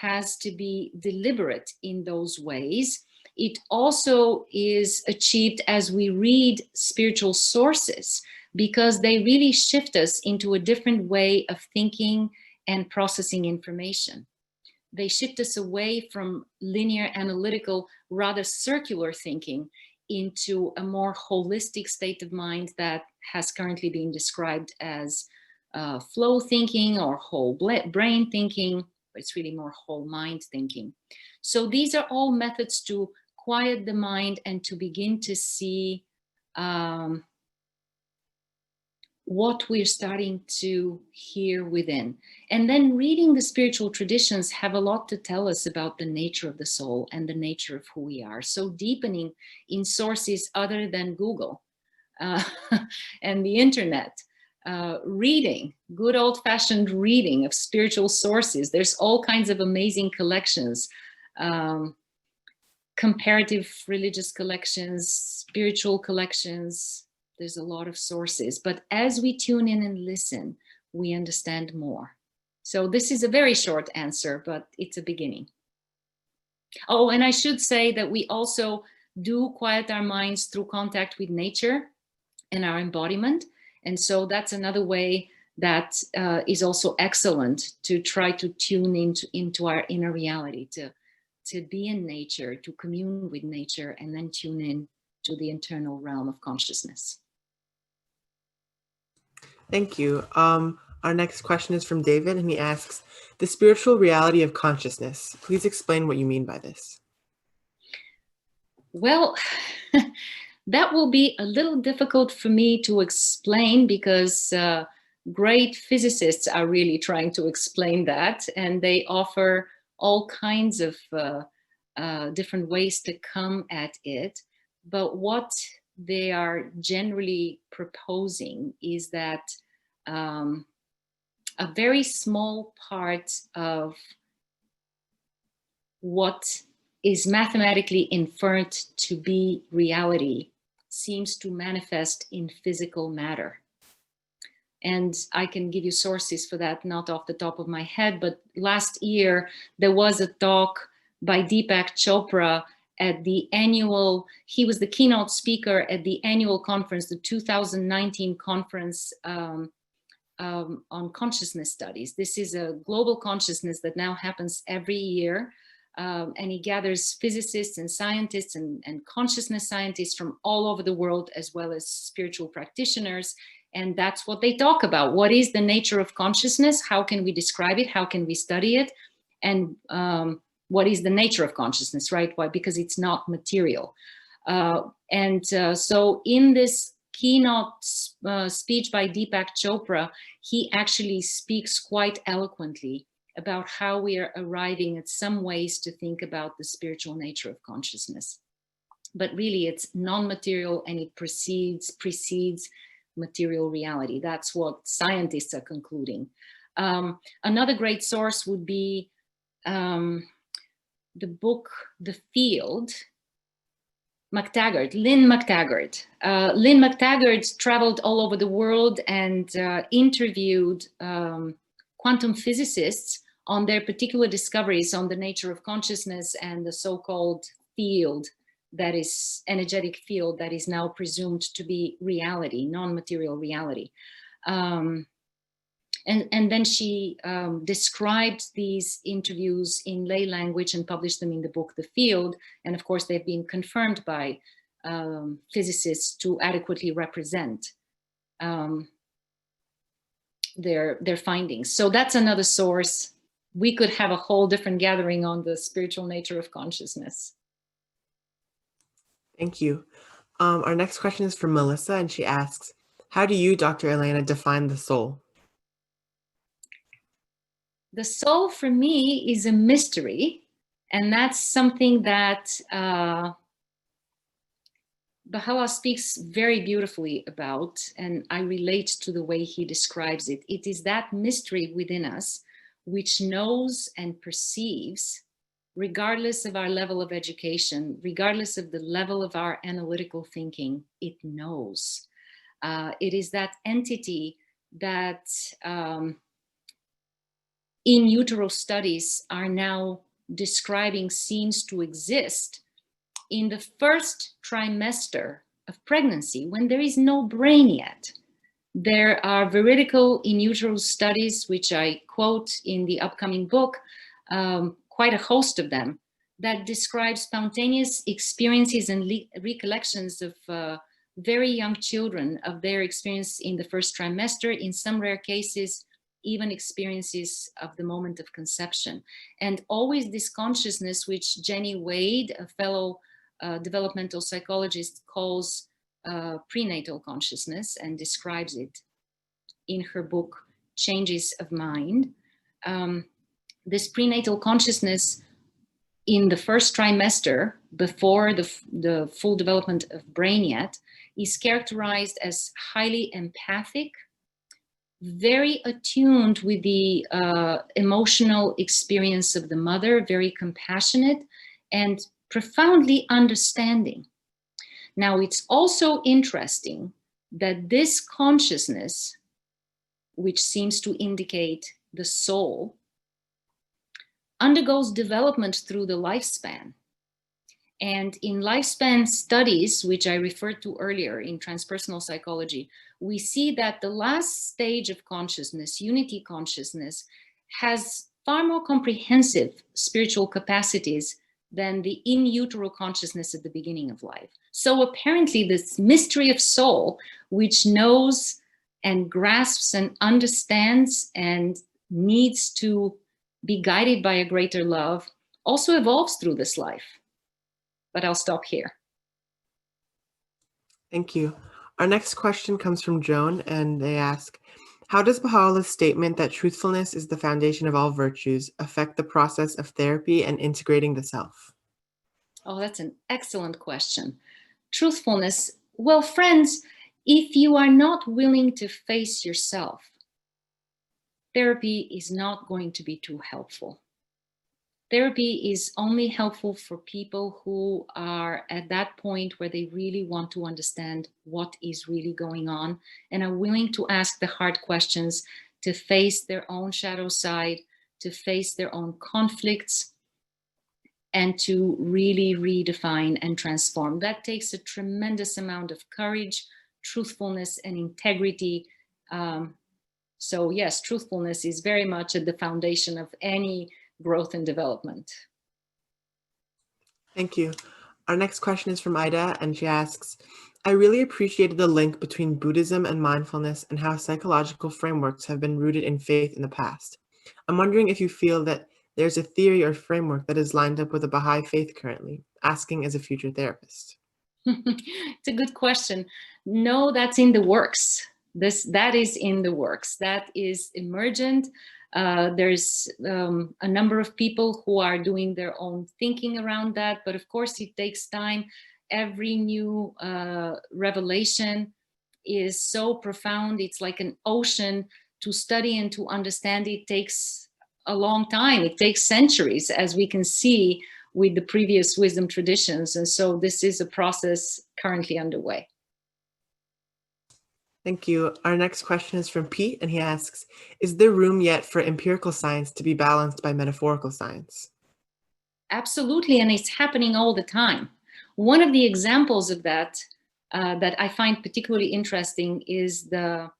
has to be deliberate in those ways. It also is achieved as we read spiritual sources, because they really shift us into a different way of thinking and processing information. They shift us away from linear, analytical, rather circular thinking into a more holistic state of mind that has currently been described as flow thinking or whole brain thinking, but it's really more whole mind thinking. So these are all methods to quiet the mind and to begin to see what we're starting to hear within. And then reading the spiritual traditions have a lot to tell us about the nature of the soul and the nature of who we are. So deepening in sources other than Google and the internet, reading, good old-fashioned reading of spiritual sources. There's all kinds of amazing collections, comparative religious collections, spiritual collections. There's a lot of sources, but as we tune in and listen, we understand more. So this is a very short answer, but it's a beginning. Oh, and I should say that we also do quiet our minds through contact with nature and our embodiment. And so that's another way that is also excellent to try to tune into our inner reality, to be in nature, to commune with nature, and then tune in to the internal realm of consciousness. Thank you. Our next question is from David, and he asks, the spiritual reality of consciousness. Please explain what you mean by this. Well, that will be a little difficult for me to explain, because great physicists are really trying to explain that, and they offer all kinds of different ways to come at it. But what they are generally proposing is that a very small part of what is mathematically inferred to be reality seems to manifest in physical matter. And I can give you sources for that, not off the top of my head, but last year there was a talk by Deepak Chopra at the annual, he was the keynote speaker at the annual conference, the 2019 conference on consciousness studies. This is a global consciousness that now happens every year. And he gathers physicists and scientists and consciousness scientists from all over the world, as well as spiritual practitioners. And that's what they talk about. What is the nature of consciousness? How can we describe it? How can we study it? And what is the nature of consciousness, right? Why? Because it's not material. So in this keynote speech by Deepak Chopra, he actually speaks quite eloquently about how we are arriving at some ways to think about the spiritual nature of consciousness. But really it's non-material, and it precedes material reality. That's what scientists are concluding. Another great source would be the book, The Field, Lynn McTaggart. Lynn McTaggart traveled all over the world and interviewed quantum physicists on their particular discoveries on the nature of consciousness and the so-called field, that is energetic field, that is now presumed to be reality, non-material reality. And then she described these interviews in lay language and published them in the book, The Field. And of course, they've been confirmed by physicists to adequately represent their findings. So that's another source we could have a whole different gathering on the spiritual nature of consciousness. Thank you. Our next question is from Melissa, and she asks, how do you, Dr. Elena, define the soul? The soul for me is a mystery, and that's something that Baha'u'llah speaks very beautifully about, and I relate to the way he describes it. It is that mystery within us which knows and perceives, regardless of our level of education, regardless of the level of our analytical thinking, it knows. It is that entity that in utero studies are now describing seems to exist in the first trimester of pregnancy, when there is no brain yet. There are veridical in utero studies, which I quote in the upcoming book, quite a host of them, that describe spontaneous experiences and recollections of very young children of their experience in the first trimester, in some rare cases, even experiences of the moment of conception. And always this consciousness, which Jenny Wade, a fellow developmental psychologist, calls prenatal consciousness and describes it in her book, Changes of Mind. This prenatal consciousness in the first trimester, before the full development of brain yet, is characterized as highly empathic, very attuned with the emotional experience of the mother, very compassionate, and profoundly understanding. Now, it's also interesting that this consciousness, which seems to indicate the soul, undergoes development through the lifespan. And in lifespan studies, which I referred to earlier in transpersonal psychology, we see that the last stage of consciousness, unity consciousness, has far more comprehensive spiritual capacities than the in utero consciousness at the beginning of life. So apparently this mystery of soul, which knows and grasps and understands and needs to be guided by a greater love, also evolves through this life. But I'll stop here. Thank you. Our next question comes from Joan, and they ask, how does Baha'u'llah's statement that truthfulness is the foundation of all virtues affect the process of therapy and integrating the self? Oh, that's an excellent question. Truthfulness, well, friends, if you are not willing to face yourself, therapy is not going to be too helpful. Therapy is only helpful for people who are at that point where they really want to understand what is really going on and are willing to ask the hard questions, to face their own shadow side, to face their own conflicts, and to really redefine and transform. That takes a tremendous amount of courage, truthfulness, and integrity. So yes, truthfulness is very much at the foundation of any growth and development. Thank you. Our next question is from Ida, and she asks, I really appreciated the link between Buddhism and mindfulness and how psychological frameworks have been rooted in faith in the past. I'm wondering if you feel that there's a theory or framework that is lined up with the Baha'i faith currently, asking as a future therapist. It's a good question. No, that's in the works. That is in the works. That is emergent. There's a number of people who are doing their own thinking around that, but of course it takes time. Every new revelation is so profound. It's like an ocean. To study and to understand it takes a long time. It takes centuries, as we can see with the previous wisdom traditions. And so this is a process currently underway. Thank you. Our next question is from Pete, and he asks, is there room yet for empirical science to be balanced by metaphorical science? Absolutely, and it's happening all the time. One of the examples of that that I find particularly interesting is the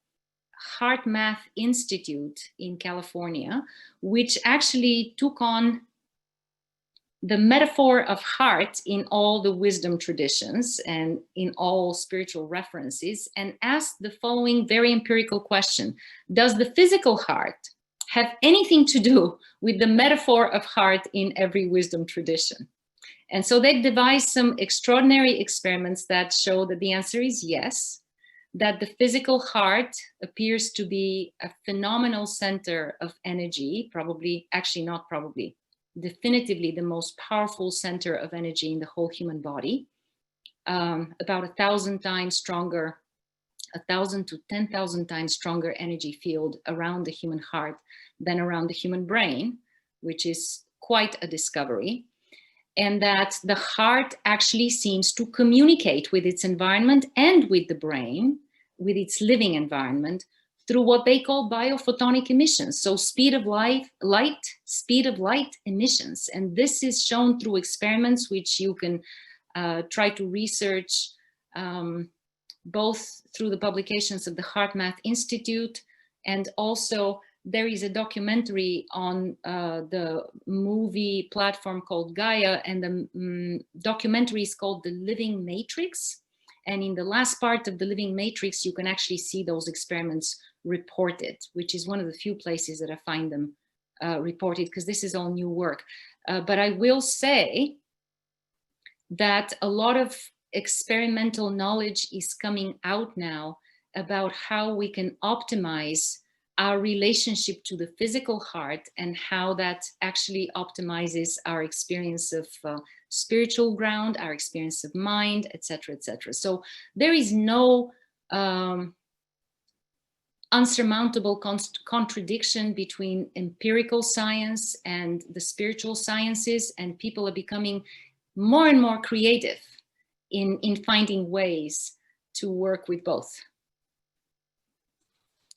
Heart Math Institute in California, which actually took on the metaphor of heart in all the wisdom traditions and in all spiritual references, and asked the following very empirical question. Does the physical heart have anything to do with the metaphor of heart in every wisdom tradition. And so they've devised some extraordinary experiments that show that the answer is yes, that the physical heart appears to be a phenomenal center of energy, probably, actually not probably, definitively the most powerful center of energy in the whole human body, about 1,000 times stronger, 1,000 to 10,000 times stronger energy field around the human heart than around the human brain, which is quite a discovery. And that the heart actually seems to communicate with its environment and with the brain, with its living environment, through what they call biophotonic emissions. So speed of light emissions. And this is shown through experiments which you can try to research both through the publications of the HeartMath Institute, and also there is a documentary on the movie platform called Gaia, and the documentary is called The Living Matrix. And in the last part of The Living Matrix, you can actually see those experiments reported, which is one of the few places that I find them reported, because this is all new work. But I will say that a lot of experimental knowledge is coming out now about how we can optimize our relationship to the physical heart, and how that actually optimizes our experience of spiritual ground, our experience of mind, etc., etc. So there is no unsurmountable contradiction between empirical science and the spiritual sciences, and people are becoming more and more creative in finding ways to work with both.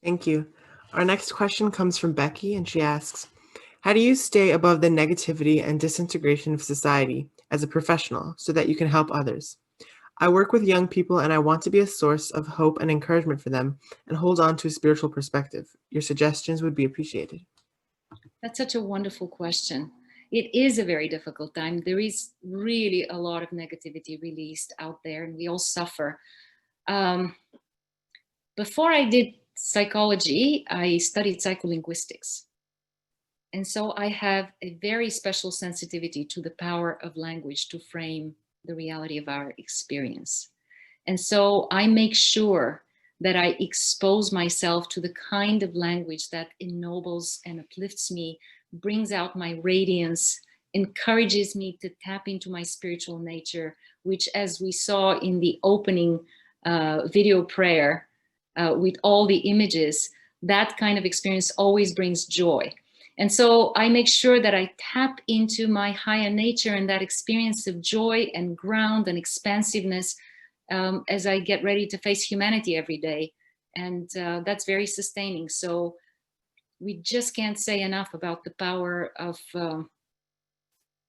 Thank you. Our next question comes from Becky, and she asks, how do you stay above the negativity and disintegration of society as a professional so that you can help others? I work with young people and I want to be a source of hope and encouragement for them and hold on to a spiritual perspective. Your suggestions would be appreciated. That's such a wonderful question. It is a very difficult time. There is really a lot of negativity released out there, and we all suffer. Before I did psychology, I studied psycholinguistics. And so I have a very special sensitivity to the power of language to frame the reality of our experience. And so I make sure that I expose myself to the kind of language that ennobles and uplifts me, brings out my radiance, encourages me to tap into my spiritual nature, which, as we saw in the opening video prayer, with all the images, that kind of experience always brings joy. And so I make sure that I tap into my higher nature and that experience of joy and ground and expansiveness as I get ready to face humanity every day. And that's very sustaining. So we just can't say enough about the power of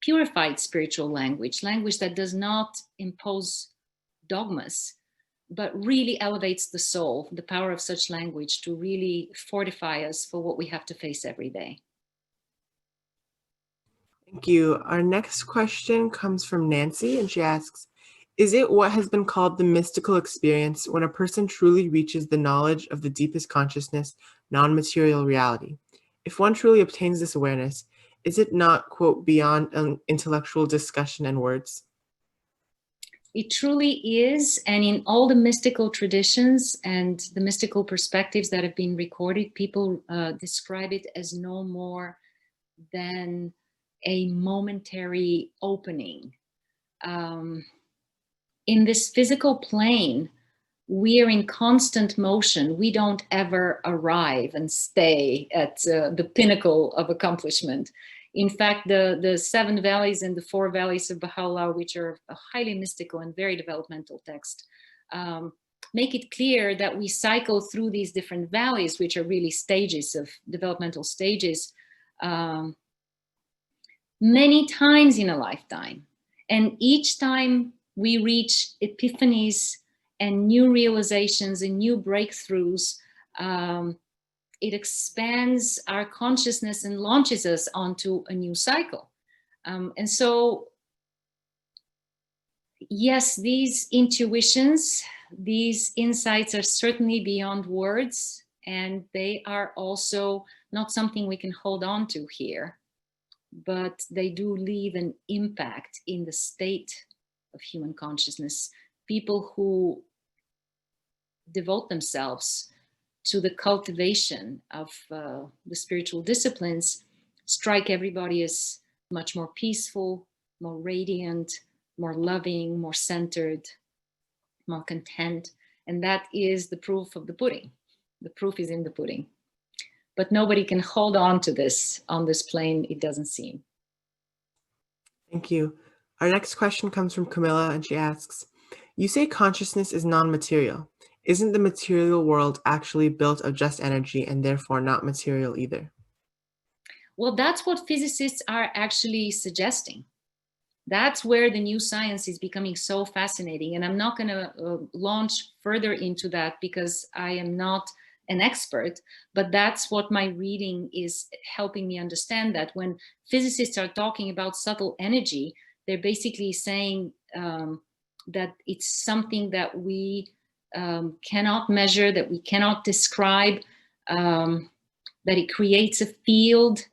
purified spiritual language, language that does not impose dogmas, but really elevates the soul, the power of such language to really fortify us for what we have to face every day. Thank you. Our next question comes from Nancy, and she asks, is it what has been called the mystical experience when a person truly reaches the knowledge of the deepest consciousness, non-material reality? If one truly obtains this awareness, is it not, quote, beyond an intellectual discussion and words? It truly is, and in all the mystical traditions and the mystical perspectives that have been recorded, people describe it as no more than a momentary opening. In this physical plane, we are in constant motion. We don't ever arrive and stay at the pinnacle of accomplishment. In fact, the 7 valleys and the 4 valleys of Baha'u'llah, which are a highly mystical and very developmental text, make it clear that we cycle through these different valleys, which are really stages of developmental stages, many times in a lifetime. And each time we reach epiphanies and new realizations and new breakthroughs, it expands our consciousness and launches us onto a new cycle. And so, yes, these intuitions, these insights are certainly beyond words, and they are also not something we can hold on to here, but they do leave an impact in the state of human consciousness. People who devote themselves to the cultivation of the spiritual disciplines strike everybody as much more peaceful, more radiant, more loving, more centered, more content. And that is the proof of the pudding. The proof is in the pudding. But nobody can hold on to this on this plane, it doesn't seem. Thank you. Our next question comes from Camilla, and she asks, you say consciousness is non-material. Isn't the material world actually built of just energy and therefore not material either? Well, that's what physicists are actually suggesting. That's where the new science is becoming so fascinating. And I'm not going to launch further into that because I am not an expert, but that's what my reading is helping me understand, that when physicists are talking about subtle energy, they're basically saying that it's something that we cannot measure, that we cannot describe, that it creates a field.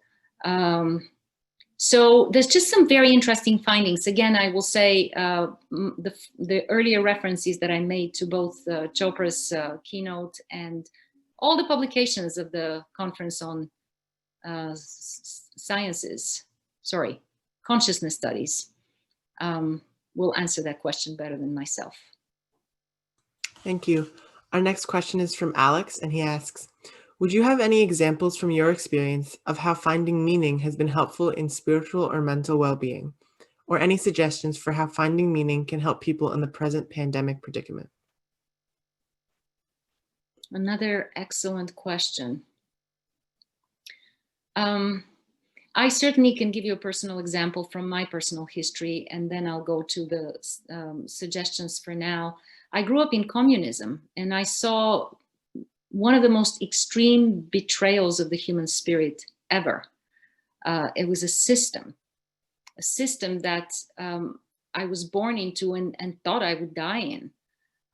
So there's just some very interesting findings. Again, I will say the earlier references that I made to both Chopra's keynote and all the publications of the Conference on Consciousness Studies will answer that question better than myself. Thank you. Our next question is from Alex, and he asks, would you have any examples from your experience of how finding meaning has been helpful in spiritual or mental well-being, or any suggestions for how finding meaning can help people in the present pandemic predicament? Another excellent question. I certainly can give you a personal example from my personal history, and then I'll go to the suggestions for now. I grew up in communism, and I saw one of the most extreme betrayals of the human spirit ever. It was a system that I was born into and thought I would die in.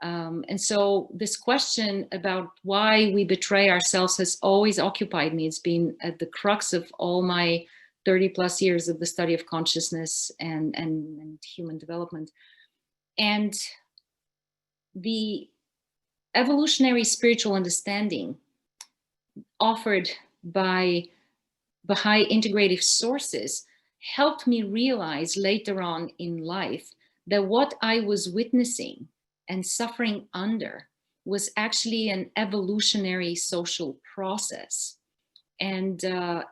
And so this question about why we betray ourselves has always occupied me. It's been at the crux of all my 30 plus years of the study of consciousness and human development. And the evolutionary spiritual understanding offered by Baha'i integrative sources helped me realize later on in life that what I was witnessing and suffering under was actually an evolutionary social process. And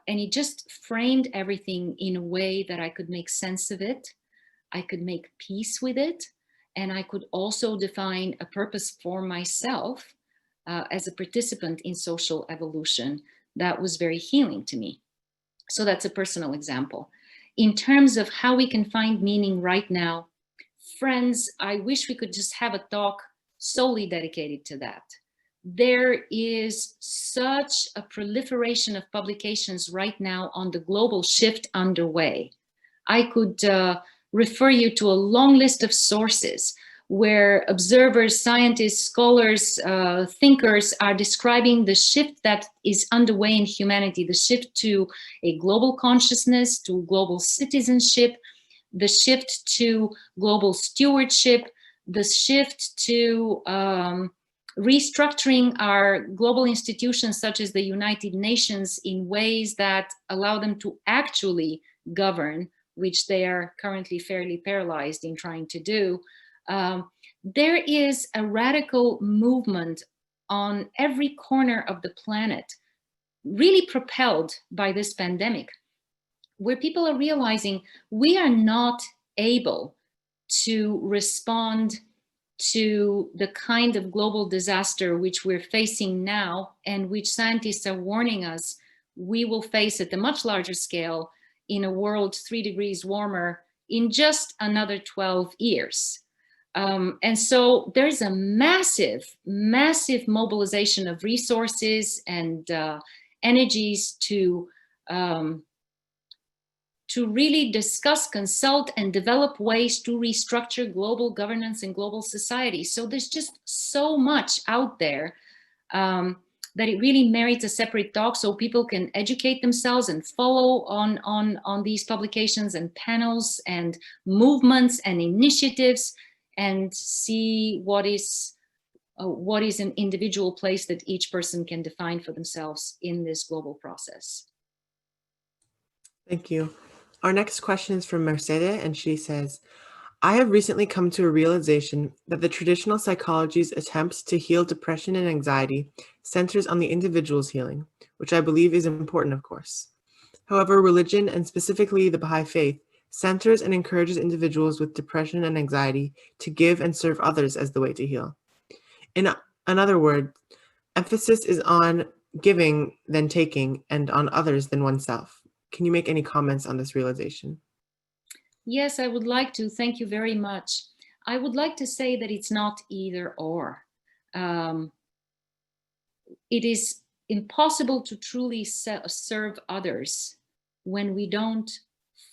it just framed everything in a way that I could make sense of it. I could make peace with it. And I could also define a purpose for myself as a participant in social evolution that was very healing to me. So that's a personal example. In terms of how we can find meaning right now, friends, I wish we could just have a talk solely dedicated to that. There is such a proliferation of publications right now on the global shift underway. I could refer you to a long list of sources where observers, scientists, scholars, thinkers are describing the shift that is underway in humanity, the shift to a global consciousness, to global citizenship, the shift to global stewardship, the shift to restructuring our global institutions such as the United Nations in ways that allow them to actually govern, which they are currently fairly paralyzed in trying to do. There is a radical movement on every corner of the planet, really propelled by this pandemic, where people are realizing we are not able to respond to the kind of global disaster which we're facing now and which scientists are warning us we will face at a much larger scale in a world 3 degrees warmer in just another 12 years. And so there's a massive, massive mobilization of resources and energies to really discuss, consult, and develop ways to restructure global governance and global society. So there's just so much out there that it really merits a separate talk so people can educate themselves and follow on these publications and panels and movements and initiatives and see what is an individual place that each person can define for themselves in this global process. Thank you. Our next question is from Mercedes, and she says, I have recently come to a realization that the traditional psychology's attempts to heal depression and anxiety centers on the individual's healing, which I believe is important, of course. However, religion, and specifically the Bahá'í Faith, centers and encourages individuals with depression and anxiety to give and serve others as the way to heal. In other words, emphasis is on giving than taking, and on others than oneself. Can you make any comments on this realization? Yes, I would like to. Thank you very much. I would like to say that it's not either or. It is impossible to truly serve others when we don't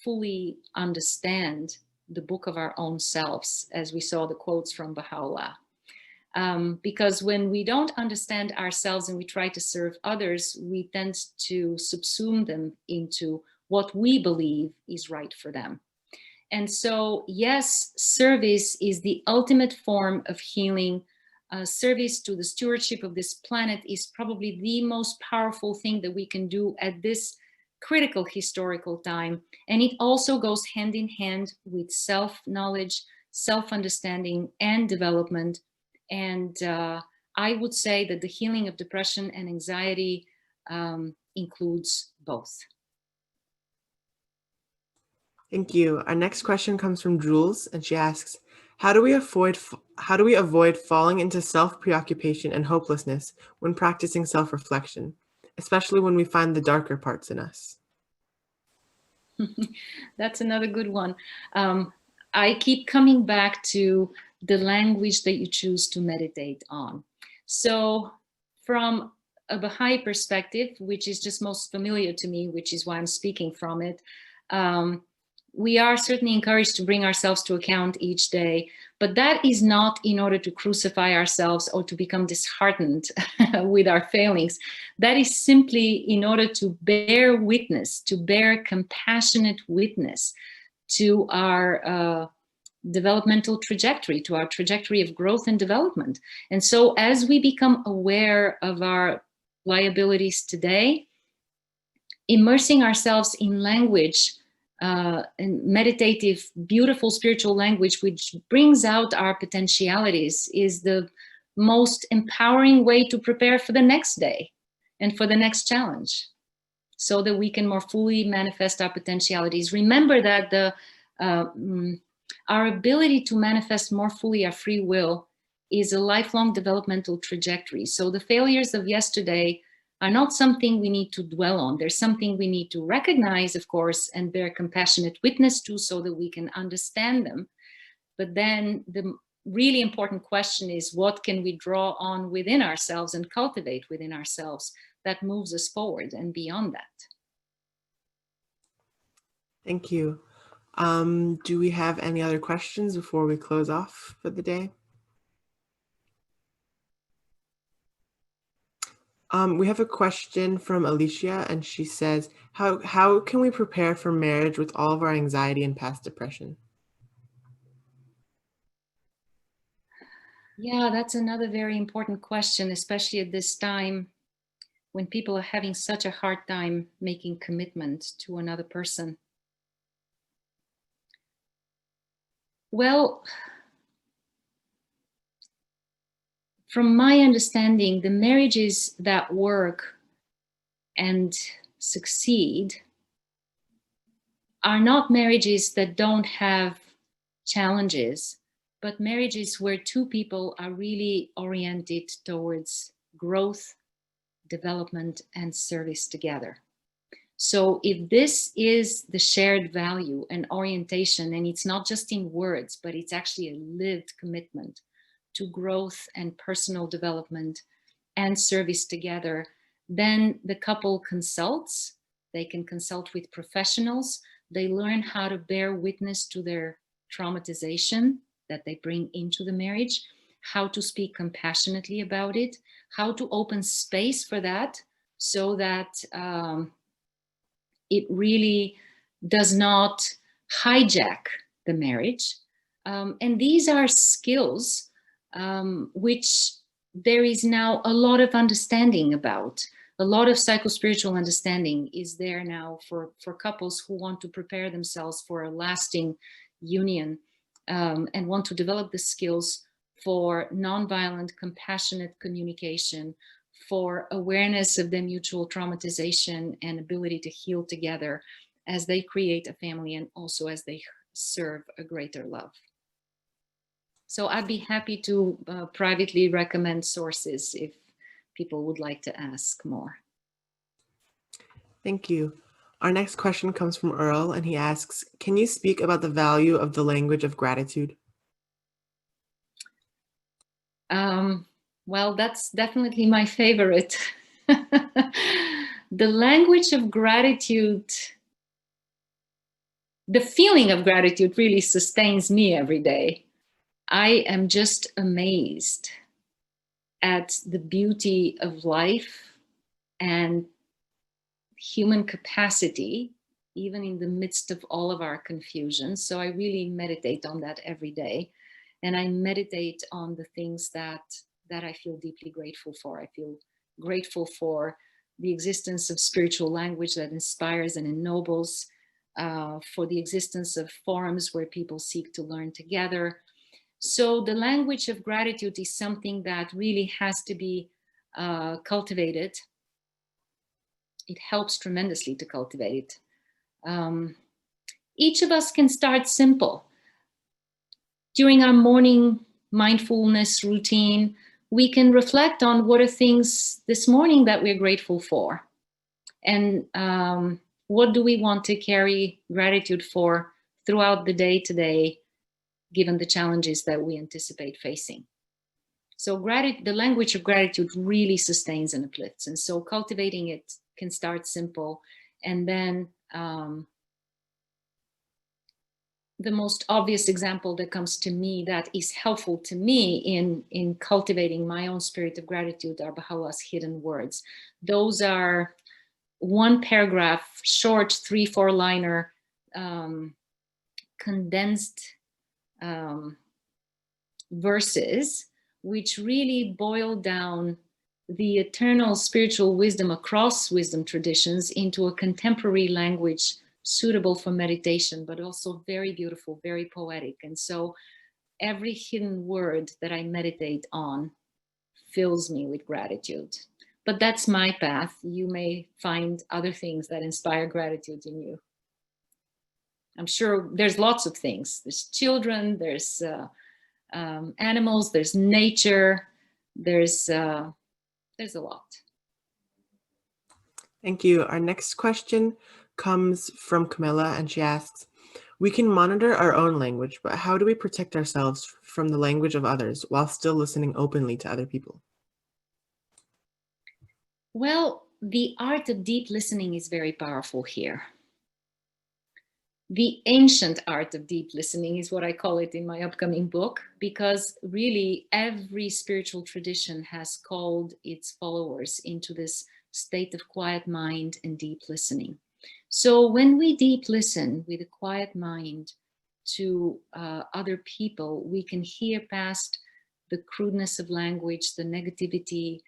fully understand the book of our own selves, as we saw the quotes from Baha'u'llah. Because when we don't understand ourselves and we try to serve others, we tend to subsume them into what we believe is right for them. And so, yes, service is the ultimate form of healing. Service to the stewardship of this planet is probably the most powerful thing that we can do at this critical historical time. And it also goes hand in hand with self-knowledge, self-understanding, and development. And I would say that the healing of depression and anxiety includes both. Thank you. Our next question comes from Jules, and she asks, how do we avoid falling into self-preoccupation and hopelessness when practicing self-reflection, especially when we find the darker parts in us? That's another good one. I keep coming back to the language that you choose to meditate on. So from a Baha'i perspective, which is just most familiar to me, which is why I'm speaking from it, we are certainly encouraged to bring ourselves to account each day, but that is not in order to crucify ourselves or to become disheartened with our failings. That is simply in order to bear witness, to bear compassionate witness to our developmental trajectory, to our trajectory of growth and development. And so as we become aware of our liabilities today, immersing ourselves in language, and meditative, beautiful spiritual language, which brings out our potentialities, is the most empowering way to prepare for the next day and for the next challenge, so that we can more fully manifest our potentialities. Remember that our ability to manifest more fully our free will is a lifelong developmental trajectory. So the failures of yesterday are not something we need to dwell on. There's something we need to recognize, of course, and bear compassionate witness to so that we can understand them. But then the really important question is, what can we draw on within ourselves and cultivate within ourselves that moves us forward and beyond that? Thank you. Do we have any other questions before we close off for the day? We have a question from Alicia, and she says, how can we prepare for marriage with all of our anxiety and past depression? Yeah, that's another very important question, especially at this time when people are having such a hard time making commitment to another person. Well, from my understanding, the marriages that work and succeed are not marriages that don't have challenges, but marriages where two people are really oriented towards growth, development, and service together. So if this is the shared value and orientation, and it's not just in words, but it's actually a lived commitment to growth and personal development and service together, then the couple consults. They can consult with professionals. They learn how to bear witness to their traumatization that they bring into the marriage, how to speak compassionately about it, how to open space for that so that it really does not hijack the marriage. And these are skills which there is now a lot of understanding about. A lot of psychospiritual understanding is there now for couples who want to prepare themselves for a lasting union and want to develop the skills for nonviolent, compassionate communication, for awareness of their mutual traumatization and ability to heal together as they create a family and also as they serve a greater love. So I'd be happy to privately recommend sources if people would like to ask more. Thank you. Our next question comes from Earl, and he asks, can you speak about the value of the language of gratitude? Well, that's definitely my favorite. The language of gratitude, the feeling of gratitude really sustains me every day. I am just amazed at the beauty of life and human capacity, even in the midst of all of our confusion. So I really meditate on that every day. And I meditate on the things that I feel deeply grateful for. I feel grateful for the existence of spiritual language that inspires and ennobles, for the existence of forums where people seek to learn together. So the language of gratitude is something that really has to be cultivated. It helps tremendously to cultivate it. Each of us can start simple. During our morning mindfulness routine, we can reflect on what are things this morning that we're grateful for. And what do we want to carry gratitude for throughout the day today, given the challenges that we anticipate facing. So the language of gratitude really sustains and uplifts. And so cultivating it can start simple. And then the most obvious example that comes to me that is helpful to me in cultivating my own spirit of gratitude are Baha'u'llah's hidden words. Those are one paragraph, short 3-4 liner, condensed verses, which really boil down the eternal spiritual wisdom across wisdom traditions into a contemporary language suitable for meditation, but also very beautiful, very poetic. And so every hidden word that I meditate on fills me with gratitude. But that's my path. You may find other things that inspire gratitude in you. I'm sure there's lots of things. There's children, there's animals, there's nature, there's a lot. Thank you. Our next question comes from Camilla, and she asks, we can monitor our own language, but how do we protect ourselves from the language of others while still listening openly to other people? Well, the art of deep listening is very powerful here. The ancient art of deep listening is what I call it in my upcoming book, because really every spiritual tradition has called its followers into this state of quiet mind and deep listening. So when we deep listen with a quiet mind to other people, we can hear past the crudeness of language, the negativity,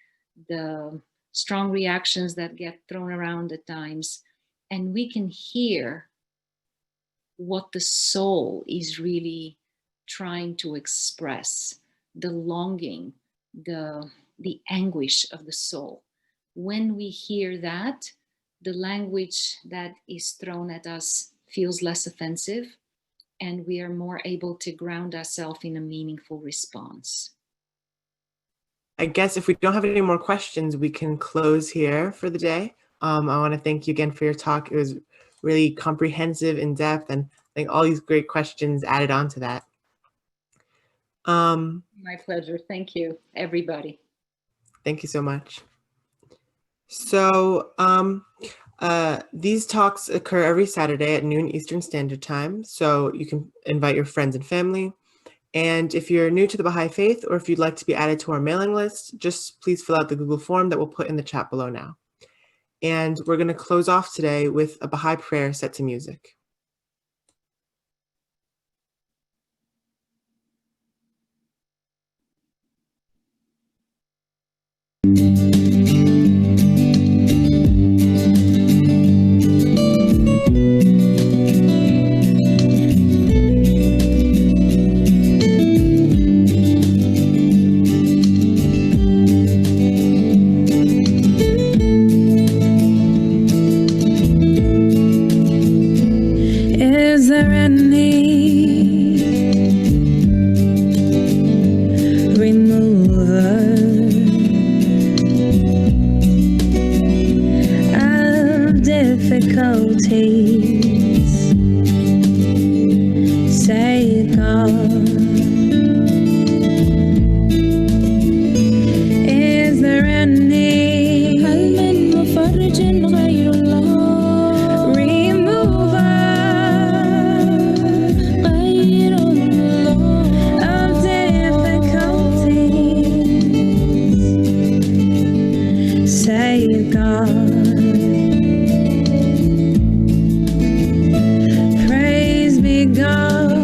the strong reactions that get thrown around at times, and we can hear what the soul is really trying to express, the longing, the anguish of the soul. When we hear that, the language that is thrown at us feels less offensive, and we are more able to ground ourselves in a meaningful response. I guess if we don't have any more questions, we can close here for the day. I want to thank you again for your talk. It was really comprehensive, in depth, and I think all these great questions added on to that. My pleasure. Thank you, everybody. Thank you so much. So these talks occur every Saturday at noon Eastern Standard Time. So you can invite your friends and family. And if you're new to the Baha'i Faith, or if you'd like to be added to our mailing list, just please fill out the Google form that we'll put in the chat below now. And we're going to close off today with a Baha'i prayer set to music. Is there any remover of difficulties? Say God. Is there any Praise be God.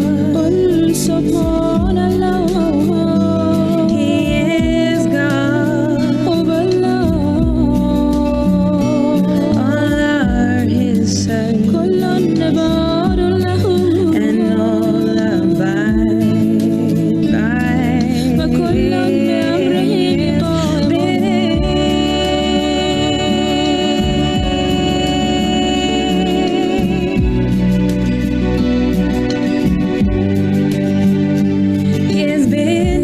He is God. All are His servants, and all abide His bidding.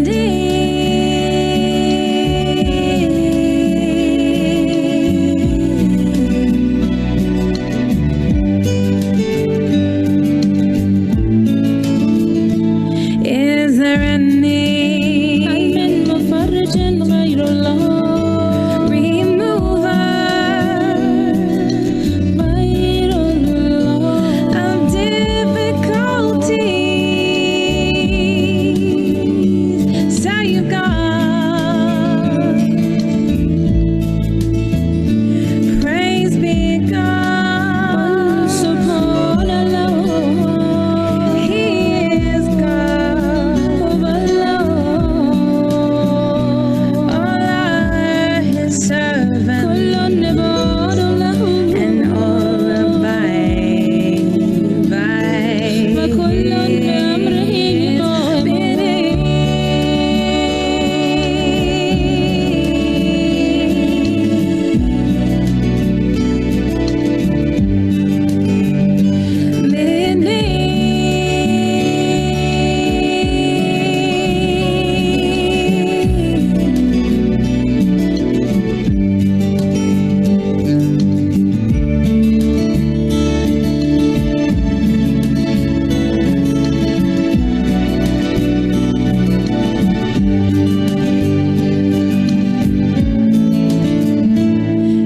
Is there any remover of difficulties? Say God. Praise be God. He is God. All are His servants, and all abide His bidding.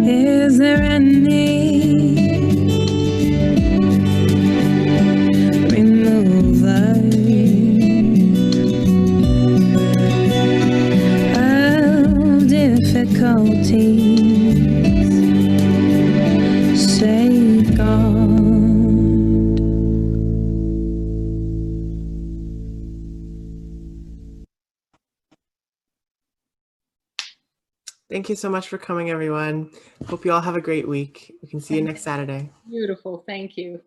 Is there any remover of difficulties? Say God. Thank you so much for coming, everyone. Hope you all have a great week. We can see you next Saturday. Beautiful. Thank you.